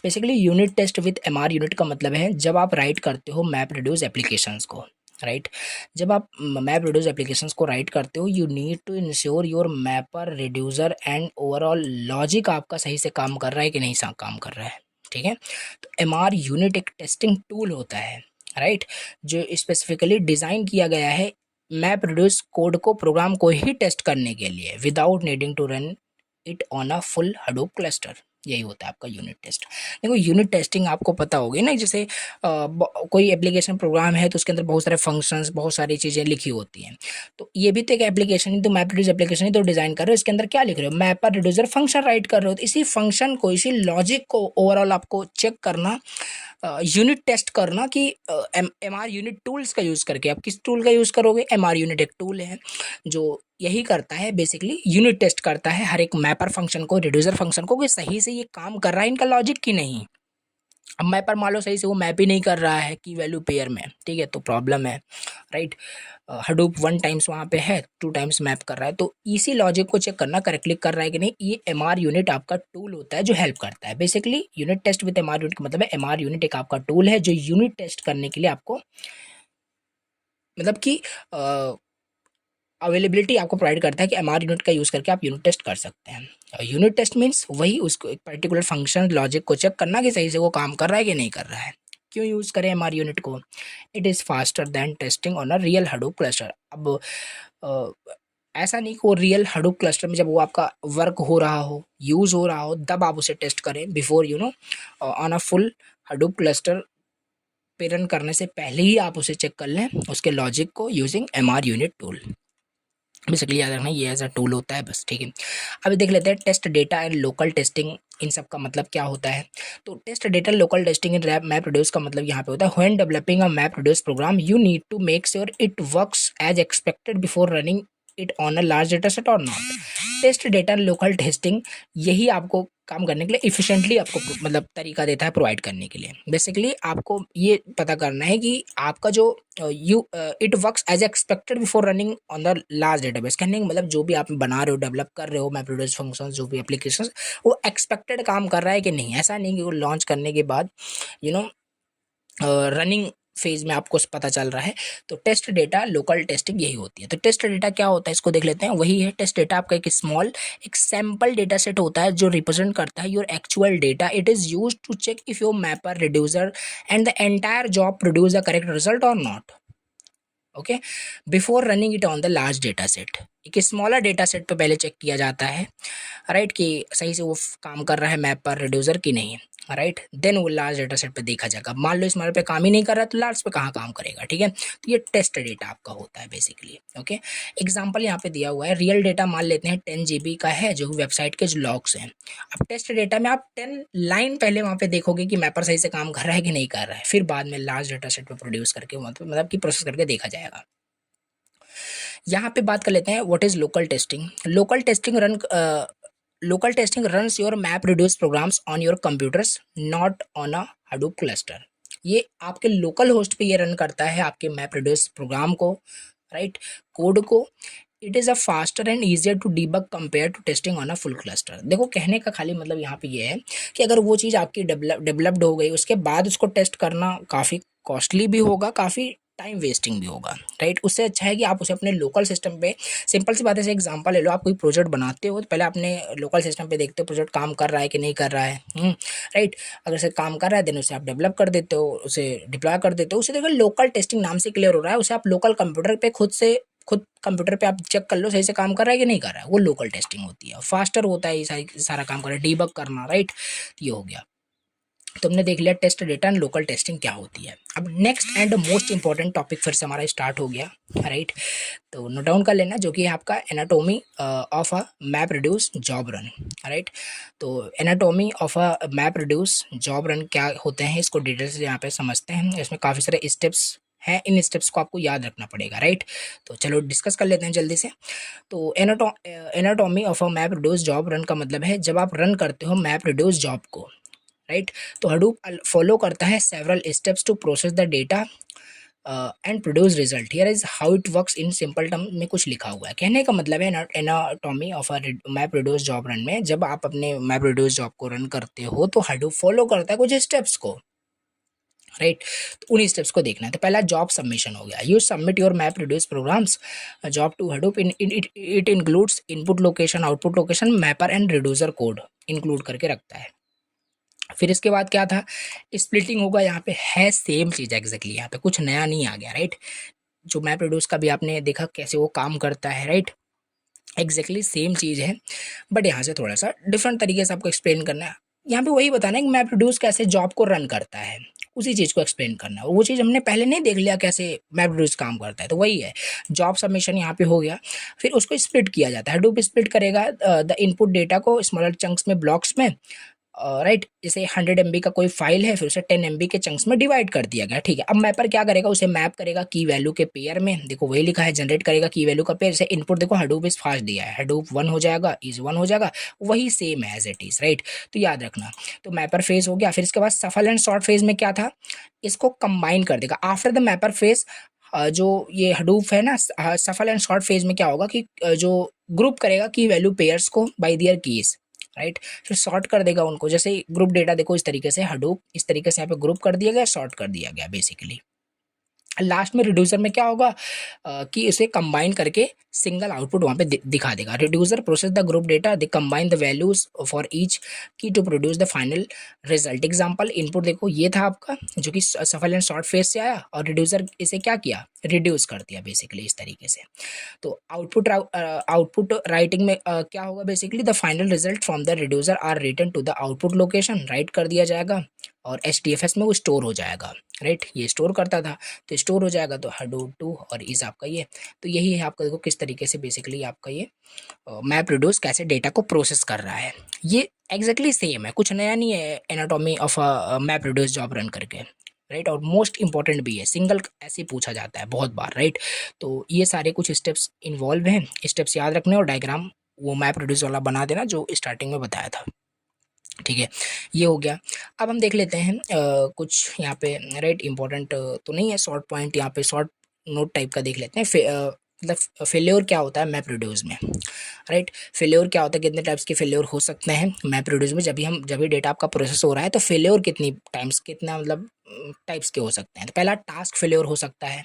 Basically unit test with MR unit का मतलब है जब आप राइट करते हो मैप रिड्यूस एप्लीकेशंस को, राइट जब आप मैप रिड्यूस एप्लीकेशंस को राइट करते हो, you need to ensure your mapper reducer and overall logic आपका सही से काम कर रहा है कि नहीं काम कर रहा है, ठीक है। तो एमआर यूनिट एक टेस्टिंग टूल होता है, राइट जो स्पेसिफिकली डिज़ाइन किया गया है मैप रिड्यूस कोड को, प्रोग्राम को ही टेस्ट करने के लिए, without needing to run it on a full Hadoop cluster. यही होता है आपका यूनिट टेस्ट। देखो यूनिट टेस्टिंग आपको पता होगी ना, जैसे कोई एप्लीकेशन प्रोग्राम है तो उसके अंदर बहुत सारे फंक्शंस, बहुत सारी चीज़ें लिखी होती हैं। तो ये भी तो एक एप्लीकेशन ही, तो मैप रिड्यूस एप्लीकेशन ही तो डिज़ाइन कर रहे हो, इसके अंदर क्या लिख रहे हो, मैपर रिड्यूसर फंक्शन राइट कर रहे हो, तो इसी फंक्शन को, इसी लॉजिक को ओवरऑल आपको चेक करना, यूनिट टेस्ट करना कि एम आर यूनिट टूल्स का यूज़ करके। आप किस टूल का यूज़ करोगे, एम आर यूनिट एक टूल है जो यही करता है, बेसिकली यूनिट टेस्ट करता है हर एक मैपर फंक्शन को, रिड्यूसर फंक्शन को, कि सही से ये काम कर रहा है इनका लॉजिक की नहीं। अब मैपर मान लो सही से वो मैप ही नहीं कर रहा है की वैल्यू पेयर में, ठीक है, तो प्रॉब्लम है, राइट। हडूप 1 टाइम्स वहाँ पे है, 2 टाइम्स मैप कर रहा है, तो इसी लॉजिक को चेक करना करेक्टली कर रहा है कि नहीं। ये एमआर यूनिट आपका टूल होता है जो हेल्प करता है। Basically unit test with MR unit का मतलब है एमआर यूनिट एक आपका टूल है जो यूनिट टेस्ट करने के लिए आपको, मतलब कि अवेलेबिलिटी आपको प्रोवाइड करता है कि एमआर यूनिट का यूज़ करके आप यूनिट टेस्ट कर सकते हैं। यूनिट टेस्ट मीन्स वही उसको एक पर्टिकुलर फंक्शन लॉजिक को चेक करना कि सही से वो काम कर रहा है कि नहीं कर रहा है। क्यों यूज़ करें एमआर यूनिट को, it is faster than testing on a real Hadoop cluster. अब ऐसा नहीं कि वो रियल हडूप क्लस्टर में जब वो आपका वर्क हो रहा हो, यूज़ हो रहा हो, तब आप उसे टेस्ट करें, before on a full Hadoop cluster पे रन करने से पहले ही आप उसे चेक कर लें उसके लॉजिक को using MR unit tool. Basically याद रखना ये एज अ टूल होता है बस, ठीक है। अभी देख लेते हैं test data and local testing, इन सब का मतलब क्या होता है। तो test data local testing in map reduce का मतलब यहाँ पे होता है when developing a map reduce program you need to make sure it works as expected before running it on a large data set और not. Test data local testing यही आपको काम करने के लिए इफिशिएंटली आपको मतलब तरीका देता है प्रोवाइड करने के लिए। बेसिकली आपको ये पता करना है कि आपका जो it works as expected before running on the large database. कहने का मतलब जो भी आप बना रहे हो, डेवलप कर रहे हो मैप रिड्यूस फंक्शन, जो भी एप्लीकेशन, वो एक्सपेक्टेड काम कर रहा है कि नहीं। ऐसा नहीं कि वो लॉन्च करने के बाद यू नो रनिंग फेज में आपको पता चल रहा है। तो टेस्ट डेटा लोकल टेस्टिंग यही होती है। तो टेस्ट डेटा क्या होता है इसको देख लेते हैं। वही है टेस्ट डेटा आपका एक स्मॉल एक सैम्पल डेटा सेट होता है जो रिप्रेजेंट करता है your actual data. It is use to check if your mapper reducer and the entire job produce the correct result और not, okay, before running it on the large data set. एक smaller data set पे पहले check किया जाता है, right, कि सही से वो काम कर रहा है मैप पर रिड्यूसर की नहीं, राइट। देन वो लार्ज डेटा सेट पे देखा जाएगा। मान लो स्मॉलर पे काम ही नहीं कर रहा तो लार्ज पे कहाँ काम करेगा, ठीक है। तो ये टेस्ट डेटा आपका होता है बेसिकली, ओके। एग्जाम्पल यहाँ पे दिया हुआ है, रियल डेटा मान लेते हैं 10 GB का है जो वेबसाइट के जो लॉग्स हैं। अब टेस्ट डेटा में आप 10 लाइन पहले वहाँ पे देखोगे कि मैपर सही से काम कर रहा है कि नहीं कर रहा है, फिर बाद में लार्ज डेटा सेट पे प्रोड्यूस करके मतलब कि प्रोसेस करके देखा जाएगा। यहाँ पे बात कर लेते हैं what is local testing. Local testing runs your map reduce programs on your computers not on a Hadoop cluster. ये आपके लोकल होस्ट पे ये रन करता है आपके मैप रिड्यूस प्रोग्राम को, राइट, कोड को। It is a faster and easier to debug compare to testing on a full cluster. देखो कहने का खाली मतलब यहाँ पे ये है कि अगर वो चीज़ आपकी डेवलप्ड हो गई उसके बाद उसको टेस्ट करना काफ़ी कॉस्टली भी होगा, काफ़ी टाइम वेस्टिंग भी होगा, राइट। उससे अच्छा है कि आप उसे अपने लोकल सिस्टम पे, सिंपल सी बात है, एग्जांपल ले लो, आप कोई प्रोजेक्ट बनाते हो तो पहले अपने लोकल सिस्टम पे देखते हो प्रोजेक्ट काम कर रहा है कि नहीं कर रहा है, राइट। अगर से काम कर रहा है देन उसे आप डेवलप कर देते हो, उसे डिप्लॉय कर देते हो। उसे देखो लोकल टेस्टिंग नाम से क्लियर हो रहा है, उसे आप लोकल कंप्यूटर पे खुद कंप्यूटर पे आप चेक कर लो सही से काम कर रहा है कि नहीं कर रहा है, वो लोकल टेस्टिंग होती है। फास्टर होता है ये सारा काम कर रहा है, डीबग करना, राइट। ये हो गया। तो हमने देख लिया test data and local testing क्या होती है। अब next and most important topic फिर से हमारा स्टार्ट हो गया, राइट। तो नोट डाउन कर लेना, जो कि है आपका anatomy of a map reduce job run, right. तो anatomy of a map reduce job run क्या होते हैं, इसको डिटेल से यहाँ पे समझते हैं। इसमें काफ़ी सारे स्टेप्स हैं, इन स्टेप्स को आपको याद रखना पड़ेगा, राइट। तो चलो डिस्कस कर लेते हैं जल्दी से। तो anatomy of a map reduce job run का मतलब है जब आप रन करते हो मैप रिड्यूस जॉब को, राइट। तो हडूप फॉलो करता है several steps to process the data and produce result. Here is how it works in simple term में कुछ लिखा हुआ है। कहने का मतलब है anatomy of a map reduce job run में जब आप अपने मैप रिड्यूस जॉब को रन करते हो तो हडूप फॉलो करता है कुछ स्टेप्स को, राइट। तो उन स्टेप्स को देखना है। तो पहला जॉब सबमिशन हो गया, you submit your map reduce programs job to Hadoop in it includes input location, output location, mapper and reducer code include करके रखता है। फिर इसके बाद क्या था, स्प्लिटिंग होगा। यहाँ पे है सेम चीज़ एग्जैक्टली, यहाँ पे कुछ नया नहीं आ गया, राइट। जो मैप रिड्यूस का भी आपने देखा कैसे वो काम करता है, राइट। एग्जैक्टली सेम चीज़ है, बट यहाँ से थोड़ा सा डिफरेंट तरीके से आपको एक्सप्लेन करना है। यहाँ पे वही बताना है कि मैप रिड्यूस कैसे जॉब को रन करता है, उसी चीज़ को एक्सप्लेन करना है। वो चीज़ हमने पहले नहीं देख लिया कैसे मैप रिड्यूस काम करता है, तो वही है। जॉब सबमिशन यहाँ पे हो गया, फिर उसको स्प्लिट किया जाता है। हडूप स्प्लिट करेगा द इनपुट डेटा को स्मॉलर चंक्स में, ब्लॉक्स में, राइट। जैसे 100 MB का कोई फाइल है, फिर उसे 10 MB के चंक्स में डिवाइड कर दिया गया, ठीक है। अब मैपर क्या करेगा, उसे मैप करेगा की वैल्यू के पेयर में। देखो वही लिखा है, जनरेट करेगा की वैल्यू का पेयर। जैसे इनपुट देखो हडूप इज फास्ट दिया है, हडूप 1 हो जाएगा, इज 1 हो जाएगा, वही सेम है एज इट इज, राइट। तो याद रखना। तो मैपर फेज हो गया। फिर इसके बाद सफल एंड शॉर्ट फेज में क्या था, इसको कंबाइन कर देगा आफ्टर द मैपर फेज। जो ये हडूप है ना, सफल एंड शॉर्ट फेज में क्या होगा कि जो ग्रुप करेगा की वैल्यू पेयर्स को बाय देयर कीज, राइट। फिर सॉर्ट कर देगा उनको। जैसे ग्रुप डेटा देखो इस तरीके से, हडूप इस तरीके से यहाँ पे ग्रुप कर दिया गया, सॉर्ट कर दिया गया बेसिकली। लास्ट में रिड्यूसर में क्या होगा कि इसे कंबाइन करके सिंगल आउटपुट वहाँ पे दिखा देगा। Reducer process the group data, they combine the values for each key to produce the final result. Example input देखो ये था आपका जो कि सफल एंड शॉर्ट फेज से आया, और रिड्यूसर इसे क्या किया, रिड्यूस कर दिया बेसिकली इस तरीके से। तो आउटपुट राइटिंग में क्या होगा, basically the final result from the reducer are return to the output location, write कर दिया जाएगा, और HDFS में वो स्टोर हो जाएगा, राइट। ये स्टोर करता था तो स्टोर हो जाएगा। तो हडूप 2 और इज आपका ये। तो यही है आपका, देखो किस तरीके से बेसिकली आपका ये मैप रिड्यूस कैसे डेटा को प्रोसेस कर रहा है। ये एग्जैक्टली सेम है, कुछ नया नहीं है anatomy of map reduce job run करके, राइट। और मोस्ट इंपॉर्टेंट भी है, सिंगल ऐसे पूछा जाता है बहुत बार, राइट। तो ये सारे कुछ स्टेप्स इन्वॉल्व हैं, स्टेप्स याद रखने और डायग्राम वो मैप रिड्यूस वाला बना देना जो स्टार्टिंग में बताया था, ठीक है। ये हो गया। अब हम देख लेते हैं कुछ यहाँ पे, राइट, इंपॉर्टेंट तो नहीं है, शॉर्ट पॉइंट यहाँ पे शॉर्ट नोट टाइप का देख लेते हैं। मतलब फेल्योर क्या होता है मैप रिड्यूस में, राइट। फेल्योर क्या होता है, कितने टाइप्स के फेल्योर हो सकते हैं मैप रिड्यूस में। जब भी डेटा आपका प्रोसेस हो रहा है तो फेल्योर कितनी टाइम्स, कितना मतलब टाइप्स के हो सकते हैं। तो पहला टास्क फेल्योर हो सकता है,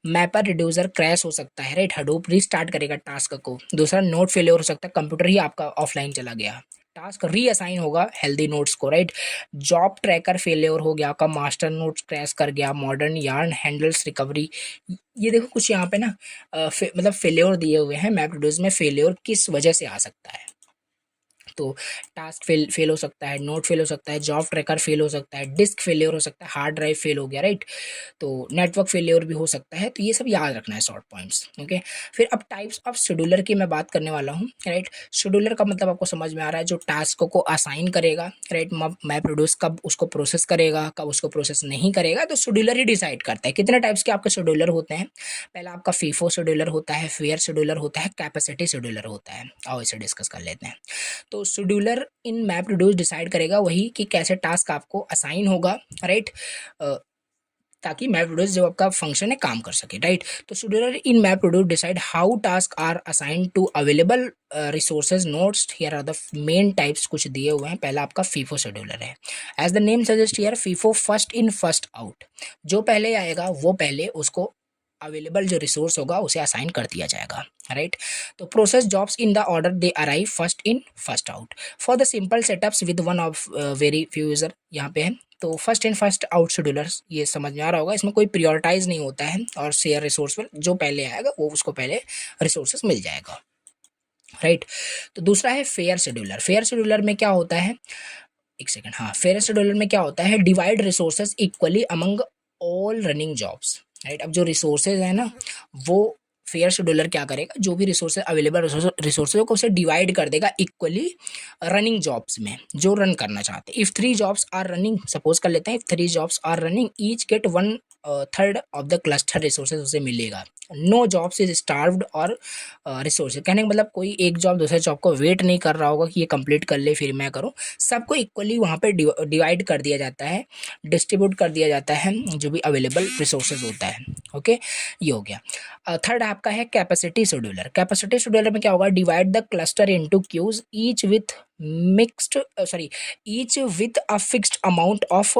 मैपर रिड्यूसर क्रैश हो सकता है, राइट, हडूप रीस्टार्ट करेगा टास्क को। दूसरा नोट फेल्योर हो सकता है, कंप्यूटर ही आपका ऑफलाइन चला गया, टास्क रीअसाइन होगा हेल्दी नोट्स को, राइट। जॉब ट्रैकर फेलियर हो गया, आपका मास्टर नोट्स क्रैश कर गया, मॉडर्न यार्न हैंडल्स रिकवरी। ये देखो कुछ यहाँ पे ना मतलब फेलियर दिए हुए हैं मैप रिड्यूस में, फेलियर किस वजह से आ सकता है। तो टास्क फेल हो सकता है, नोट फेल हो सकता है, जॉब ट्रैकर फेल हो सकता है, डिस्क फेलियर हो सकता है, हार्ड ड्राइव फेल हो गया, राइट। तो नेटवर्क फेलियर भी हो सकता है। तो ये सब याद रखना है शॉर्ट पॉइंट्स, ओके। फिर अब टाइप्स ऑफ शेड्यूलर की मैं बात करने वाला हूँ, राइट। शेड्यूलर का मतलब आपको समझ में आ रहा है, जो टास्क को असाइन करेगा, राइट। मैप रिड्यूस कब उसको प्रोसेस करेगा, कब उसको प्रोसेस नहीं करेगा, तो शेड्यूलर ही डिसाइड करता है। कितने टाइप्स के आपके शेड्यूलर होते हैं, पहला आपका फीफो शेड्यूलर होता है, फेयर शेड्यूलर होता है, कैपेसिटी शेड्यूलर होता है। आओ इसे डिस्कस कर लेते हैं। तो scheduler in map reduce decide करेगा वही कि कैसे टास्क आपको असाइन होगा, राइट, ताकि मैप रिड्यूस जो आपका फंक्शन है काम कर सके, राइट। तो scheduler in map reduce decide how task are assign to available resources nodes. Here are the main types कुछ दिए हुए हैं। पहला आपका फीफो शेड्यूलर है, as the name suggest here, FIFO first in first out. जो पहले आएगा वो पहले उसको अवेलेबल जो रिसोर्स होगा उसे असाइन कर दिया जाएगा, राइट। तो process jobs in the order they arrive first in first out for the simple setups with one of very few user. यहाँ पे है तो first in first out schedulers, ये समझ में आ रहा होगा। इसमें कोई प्रियोरिटाइज नहीं होता है और शेयर रिसोर्स पर जो पहले आएगा वो उसको पहले रिसोर्सेस मिल जाएगा, राइट। तो दूसरा है फेयर शेड्यूलर। फेयर शेड्यूलर में क्या होता है, एक सेकंड, हाँ, फेयर शेड्यूलर में क्या होता है, divide resources equally among all running jobs, right. अब जो रिसोर्सेज है ना, वो फेयर शेड्यूलर क्या करेगा, जो भी रिसोर्सेज अवेलेबल रिसोर्सेज को उसे डिवाइड कर देगा इक्वली रनिंग जॉब्स में, जो रन करना चाहते हैं। If 3 jobs are running, suppose कर लेते हैं, if 3 jobs are running, each get 1/3 of the cluster resources उसे मिलेगा। नो जॉब्स इज स्टार्व्ड और रिसोर्सेज, कहने का मतलब कोई एक जॉब दूसरे जॉब को वेट नहीं कर रहा होगा कि ये कंप्लीट कर ले फिर मैं करूँ, सबको इक्वली वहाँ पे डिवाइड कर दिया जाता है, डिस्ट्रीब्यूट कर दिया जाता है जो भी अवेलेबल रिसोर्सेज होता है। ओके, ये हो गया। थर्ड आपका है कैपेसिटी शेड्यूलर। कैपेसिटी शेड्यूलर में क्या होगा, divide the cluster into queues each with each with a fixed amount of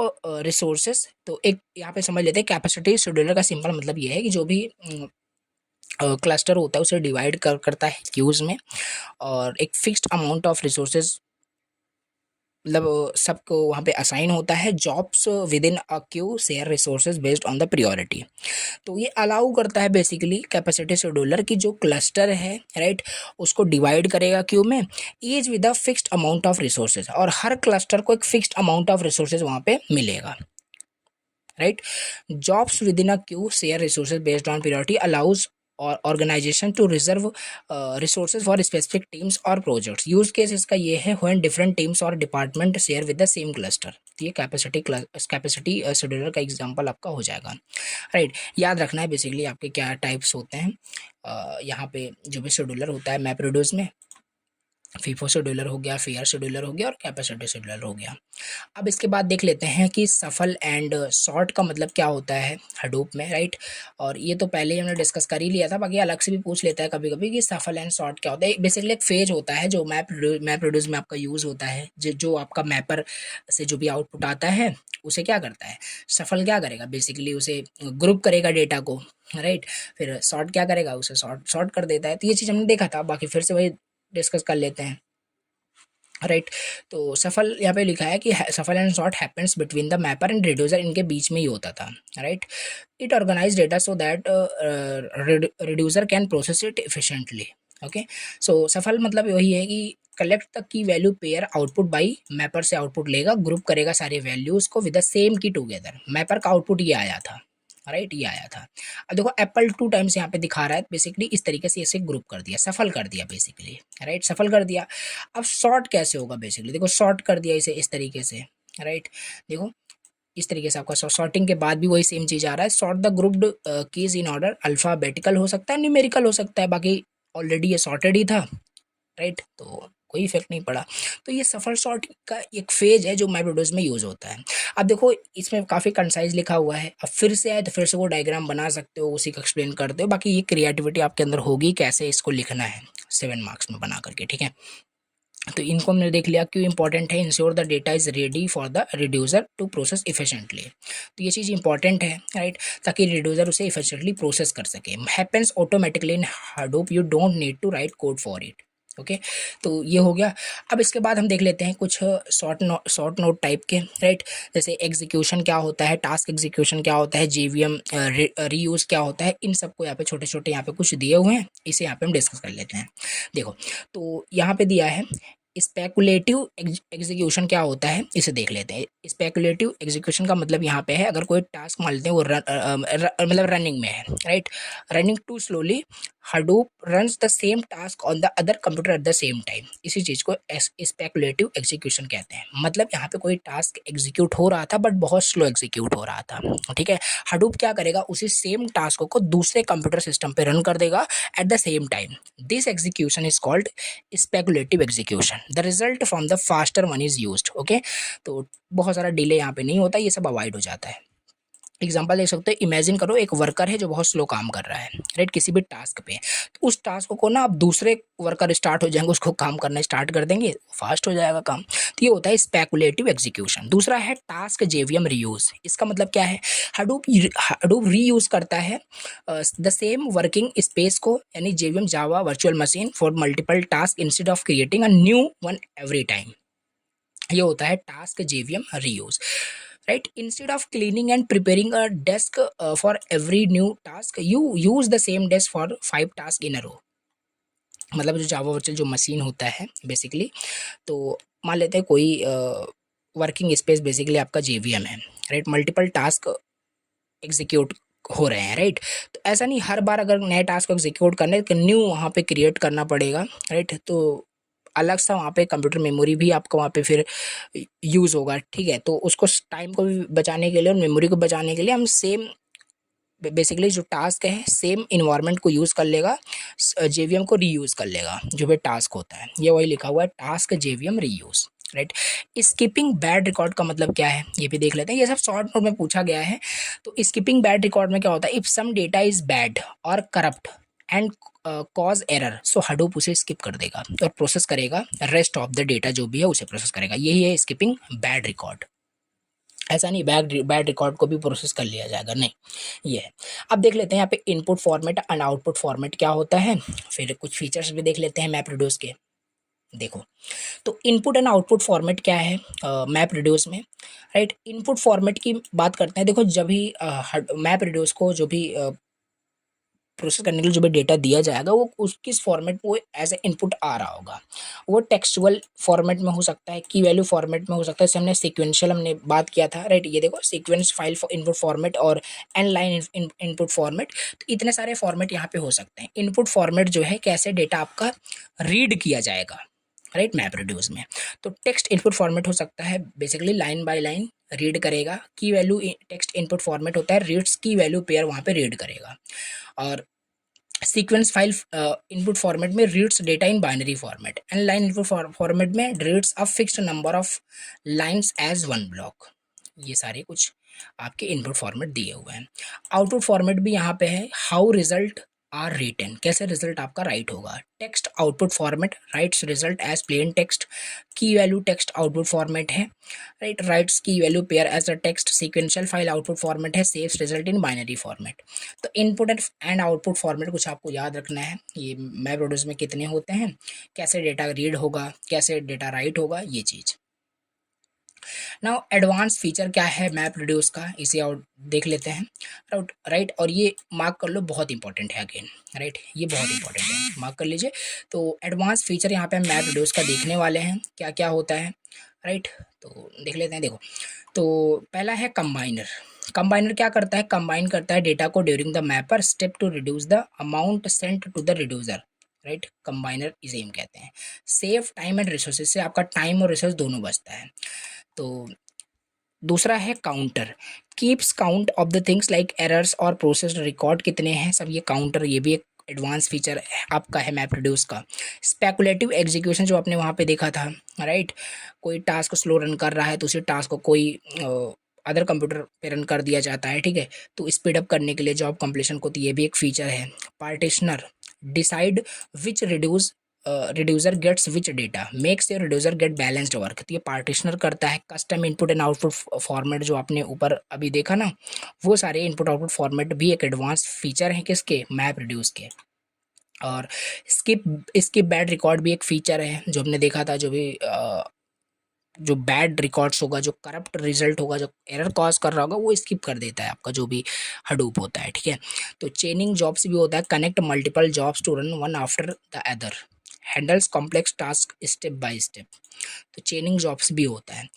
resources. तो एक यहाँ पे समझ लेते हैं, कैपेसिटी शेड्यूलर का सिंपल मतलब ये है कि जो भी क्लस्टर होता है उसे डिवाइड करता है क्यूज में, और एक फिक्स्ड अमाउंट ऑफ रिसोर्सेज मतलब सबको वहाँ पे असाइन होता है। Jobs within a queue share resources based on the priority. तो ये अलाउ करता है बेसिकली कैपेसिटी शेड्यूलर की जो क्लस्टर है, राइट, उसको डिवाइड करेगा क्यू में, each with a fixed amount of resources, और हर क्लस्टर को एक फिक्स्ड अमाउंट ऑफ रिसोर्सेज वहाँ पे मिलेगा, right. Jobs within a queue share resources based on priority allows और organization to reserve resources for specific teams और projects. Use case इसका ये है व्हेन डिफरेंट टीम्स और department share with the same cluster. तो ये capacity scheduler का example आपका हो जाएगा, राइट। याद रखना है बेसिकली आपके क्या टाइप्स होते हैं। यहाँ पे जो भी शेड्यूलर होता है मैप रिड्यूस में, फीफो शेड्यूलर हो गया, फेयर शेड्यूलर हो गया, और कैपेसिटी शेड्यूलर हो गया। अब इसके बाद देख लेते हैं कि सफल एंड शॉर्ट का मतलब क्या होता है हडूप में, राइट। और ये तो पहले ही हमने डिस्कस कर ही लिया था, बाकी अलग से भी पूछ लेता है कभी कभी कि सफल एंड शॉर्ट क्या होता है। बेसिकली एक फेज होता है जो मैप रिड्यूस में आपका यूज़ होता है, जो आपका मैपर से जो भी आउटपुट आता है उसे क्या करता है, सफल क्या करेगा, बेसिकली उसे ग्रुप करेगा डेटा को, राइट। फिर शॉर्ट क्या करेगा, उसे शॉर्ट कर देता है। तो ये चीज़ हमने देखा था, बाकी फिर से वही डिस्कस कर लेते हैं, राइट। तो सफल यहाँ पे लिखा है कि shuffle and sort happens between the mapper and reducer, इनके बीच में ही होता था, right. It organize data so that reducer can process it efficiently. Okay, so shuffle मतलब वही है कि कलेक्ट तक key value pair output by, mapper से आउटपुट लेगा, ग्रुप करेगा सारे वैल्यूज को with the same key together. Mapper का आउटपुट ये आया था, राइट, ये आया था। अब देखो एप्पल 2 टाइम्स यहाँ पे दिखा रहा है, बेसिकली इस तरीके से इसे ग्रुप कर दिया, सफल कर दिया बेसिकली, राइट, सफल कर दिया। अब शॉर्ट कैसे होगा, बेसिकली देखो शॉर्ट कर दिया इसे इस तरीके से, राइट। देखो इस तरीके से आपका सॉर्टिंग के बाद भी वही सेम चीज आ रहा है, sort the grouped keys in order, alphabetical हो सकता है, न्यूमेरिकल हो सकता है, बाकी ऑलरेडी ये सॉर्टेड ही था, राइट, तो कोई इफेक्ट नहीं पड़ा। तो ये सफल सॉर्ट का एक फेज है जो मैपरेडोज में यूज होता है। अब देखो इसमें काफ़ी कंसाइज लिखा हुआ है, अब फिर से आए तो फिर से वो डायग्राम बना सकते हो, उसी को एक्सप्लेन करते हो, बाकी ये क्रिएटिविटी आपके अंदर होगी कैसे इसको लिखना है 7 मार्क्स में बना करके, ठीक है। तो इनको हमने देख लिया क्यों इंपॉर्टेंट है, ensure the data is ready for the reducer to process efficiently. तो ये चीज़ इंपॉर्टेंट है, राइट, ताकि रिड्यूसर उसे इफिशिएंटली प्रोसेस कर सके। Happens automatically in Hadoop, you don't need to write code for it. Okay, तो ये हो गया। अब इसके बाद हम देख लेते हैं कुछ शॉर्ट नोट टाइप के, राइट, जैसे एग्जीक्यूशन क्या होता है, टास्क एग्जीक्यूशन क्या होता है, जेवीएम रीयूज क्या होता है, इन सबको यहाँ पे छोटे छोटे यहाँ पे कुछ दिए हुए हैं, इसे यहाँ पे हम डिस्कस कर लेते हैं। देखो तो यहाँ पे दिया है स्पेकुलेटिव एग्जीक्यूशन क्या होता है, इसे देख लेते हैं। स्पेकुलेटिव एग्जीक्यूशन का मतलब यहाँ पे है अगर कोई टास्क मान लेते हैं वो मतलब रनिंग में है, right, running too slowly, Hadoop runs the same task on the other computer at the same time, इसी चीज़ को स्पेकुलेटिव एग्जीक्यूशन कहते हैं। मतलब यहाँ पे कोई टास्क एग्जीक्यूट हो रहा था बट बहुत स्लो एग्जीक्यूट हो रहा था, ठीक है। हडूप क्या करेगा, उसी सेम टास्क को दूसरे कंप्यूटर सिस्टम पे रन कर देगा eight the same time. This execution is called speculative execution, the result from the faster one is used. Okay, तो बहुत सारा डिले यहाँ पे नहीं होता, ये सब अवॉइड हो जाता है। एग्जाम्पल देख सकते हो, इमेजिन करो एक वर्कर है जो बहुत स्लो काम कर रहा है, राइट, किसी भी टास्क पे, तो उस टास्क को ना अब दूसरे वर्कर स्टार्ट हो जाएंगे, उसको काम करना स्टार्ट कर देंगे, फास्ट हो जाएगा काम। तो ये होता है स्पेकुलेटिव एग्जीक्यूशन। दूसरा है टास्क जेवीएम रीयूज, इसका मतलब क्या है, हडूप रीयूज करता है द सेम वर्किंग स्पेस को, यानी JVM Java virtual machine for multiple task instead of creating a new one every time. ये होता है task JVM reuse, right, instead of cleaning and preparing a desk for every new task, you use the same desk for 5 tasks in a row। मतलब जो Java virtual जो machine होता है basically, तो मान लेते हैं कोई वर्किंग स्पेस बेसिकली आपका जेवीएम है, राइट। मल्टीपल टास्क एग्जीक्यूट हो रहे हैं, राइट। तो ऐसा नहीं हर बार अगर नए टास्क को एग्जीक्यूट करने तो न्यू वहाँ पे क्रिएट करना पड़ेगा, राइट। तो अलग सा वहाँ पे कंप्यूटर मेमोरी भी आपको वहाँ पे फिर यूज़ होगा, ठीक है। तो उसको टाइम को भी बचाने के लिए और मेमोरी को बचाने के लिए हम सेम बेसिकली जो टास्क है सेम इन्वायरमेंट को यूज़ कर लेगा, जेवीएम को रीयूज़ कर लेगा जो भी टास्क होता है। ये वही लिखा हुआ है task JVM reuse, right. Skipping bad record का मतलब क्या है ये भी देख लेते हैं। ये सब शॉर्ट नोट में पूछा गया है। तो स्किपिंग बैड रिकॉर्ड में क्या होता है, if some data is bad और corrupt and cause error, so Hadoop उसे स्किप कर देगा और प्रोसेस करेगा रेस्ट ऑफ द डेटा जो भी है उसे प्रोसेस करेगा। यही है स्किपिंग बैड रिकॉर्ड। ऐसा नहीं बैड रिकॉर्ड को भी प्रोसेस कर लिया जाएगा, नहीं, ये है। अब देख लेते हैं यहाँ पे input format and output format क्या होता है, फिर कुछ फीचर्स भी देख लेते हैं मैप रिड्यूस के। देखो, तो इनपुट एंड आउटपुट फॉर्मेट क्या है मैप रिड्यूस में, राइट। इनपुट फॉर्मेट की बात करते हैं। देखो, जब भी मैप रिड्यूस को जो भी प्रोसेस करने के लिए जो भी डेटा दिया जाएगा वो उस किस फॉर्मेट में वो एज ए इनपुट आ रहा होगा। वो टेक्सचुअल फॉर्मेट में हो सकता है, की वैल्यू फॉर्मेट में हो सकता है, जैसे हमने सीक्वेंशियल हमने बात किया था, राइट। ये देखो, सीक्वेंस फाइल इनपुट फॉर्मेट और एन लाइन इनपुट फॉर्मेट। तो इतने सारे फॉर्मेट यहाँ पे हो सकते हैं। इनपुट फॉर्मेट जो है कैसे डेटा आपका रीड किया जाएगा, राइट, मैप रिड्यूस में। तो टेक्स्ट इनपुट फॉर्मेट हो सकता है, basically line by line read करेगा। की वैल्यू टेक्स्ट इनपुट फॉर्मेट होता है, रीड्स की वैल्यू पेयर वहाँ पे रीड करेगा। और सीक्वेंस फाइल इनपुट फॉर्मेट में reads data in binary format. And line input format में reads a fixed number of lines as one block. ये सारे कुछ आपके इनपुट फॉर्मेट दिए हुए हैं। आउटपुट फॉर्मेट भी यहाँ पे है, हाउ रिजल्ट आर रिटन, कैसे रिजल्ट आपका राइट होगा। Text output format writes result as plain text. Key value text output format है, right, writes key value pair as a text. Sequential file output format है, saves result in binary format. तो input and output format कुछ आपको याद रखना है। ये map reduce में कितने होते हैं, कैसे डेटा रीड होगा, कैसे डेटा राइट होगा, ये चीज़। नाउ एडवांस फीचर क्या है मैप रिड्यूस का, इसे और देख लेते हैं, राइट। और ये मार्क कर लो, बहुत इंपॉर्टेंट है अगेन, राइट, ये बहुत इंपॉर्टेंट है, मार्क कर लीजिए। तो एडवांस फीचर यहाँ पे हम मैप रिड्यूस का देखने वाले हैं, क्या क्या होता है, राइट। तो देख लेते हैं। देखो, तो पहला है कंबाइनर। कंबाइनर क्या करता है, कंबाइन करता है डेटा को during the mapper step to reduce the amount sent to the reducer, right. Combiner इसे हम कहते हैं। सेव टाइम एंड रिसोर्सेज, से आपका टाइम और रिसोर्स दोनों बचता है। तो दूसरा है counter, keeps count of the things like errors और प्रोसेस्ड रिकॉर्ड कितने हैं, सब ये काउंटर, ये भी एक एडवांस फीचर आपका है मैप रिड्यूस का। स्पेकुलेटिव एग्जीक्यूशन जो आपने वहाँ पे देखा था, राइट। कोई टास्क स्लो रन कर रहा है तो उसी टास्क को कोई अदर कंप्यूटर पे रन कर दिया जाता है, ठीक है। तो स्पीड अप करने के लिए जॉब कंप्लीशन को, तो ये भी एक फीचर है। Partitioner decide which reducer gets which data, makes your reducer get balanced work. तो ये पार्टिशनर करता है। Custom input and output format जो आपने ऊपर अभी देखा ना, वो सारे इनपुट आउटपुट फॉर्मेट भी एक एडवांस फीचर है किसके, मैप रिड्यूस के। और स्किप बैड रिकॉर्ड भी एक फीचर है जो हमने देखा था, जो भी जो बैड रिकॉर्ड्स होगा, जो करप्ट रिजल्ट होगा, जो एरर कॉज कर रहा होगा, वो स्किप कर देता है आपका जो भी हडूप होता है, ठीक है। तो चेनिंग जॉब्स भी होता है, connect multiple jobs to run one after the other, handles complex task step by step. तो चेनिंग जॉब्स भी होता है।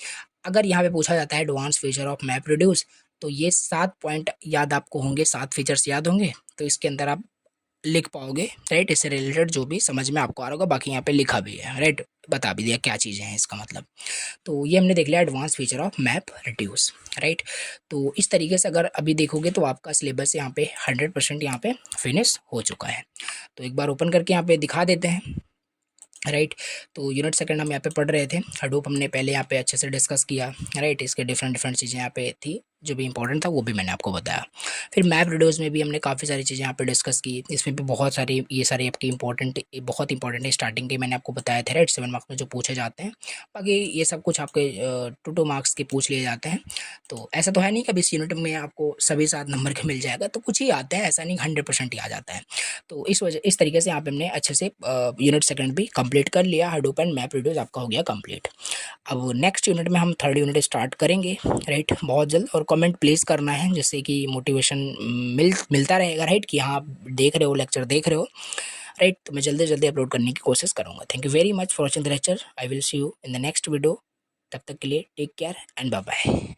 अगर यहाँ पे पूछा जाता है advance feature of map reduce, तो ये 7 पॉइंट याद आपको होंगे, 7 फीचर्स याद होंगे, तो इसके अंदर आप लिख पाओगे, राइट। इससे रिलेटेड जो भी समझ में आपको आ रहा होगा, बाकी यहाँ पे लिखा भी है, राइट, बता भी दिया क्या चीज़ें हैं इसका मतलब। तो ये हमने देख लिया advance feature of map reduce, right. तो इस तरीके से अगर अभी देखोगे तो आपका सिलेबस यहाँ पे 100% यहाँ पे फिनिश हो चुका है। तो एक बार ओपन करके यहाँ पे दिखा देते हैं, राइट। तो यूनिट सेकंड हम यहाँ पे पढ़ रहे थे, हडूप हमने पहले यहाँ पे अच्छे से डिस्कस किया, राइट। इसके डिफरेंट चीज़ें यहाँ पे थी, जो भी इंपॉर्टेंट था वो भी मैंने आपको बताया। फिर मैप रिड्यूस में भी हमने काफ़ी सारी चीज़ें यहाँ पे डिस्कस की, इसमें भी बहुत सारी, ये सारे आपके बहुत इंपॉर्टेंट है, स्टार्टिंग के मैंने आपको बताया था, राइट, 7 मार्क्स में जो पूछे जाते हैं। बाकी ये सब कुछ आपके 2 मार्क्स के पूछ लिए जाते हैं। तो ऐसा तो है नहीं कि इस यूनिट में आपको सभी 7 नंबर के मिल जाएगा, तो कुछ ही आते हैं, ऐसा नहीं 100% ही आ जाता है। तो इस तरीके से यहाँ पे हमने अच्छे से यूनिट सेकंड भी कंप्लीट कर लिया, हडूप एंड मैप रिड्यूस आपका हो गया कंप्लीट। अब नेक्स्ट यूनिट में हम 3rd यूनिट स्टार्ट करेंगे, राइट, बहुत जल्द। और कमेंट प्लीज़ करना है, जिससे कि मोटिवेशन मिलता रहेगा, राइट, कि हाँ आप देख रहे हो, लेक्चर देख रहे हो, राइट। तो मैं जल्दी जल्दी अपलोड करने की कोशिश करूँगा। Thank you very much for watching the lecture. I will see you in the next video. तब तक के लिए take care and bye bye.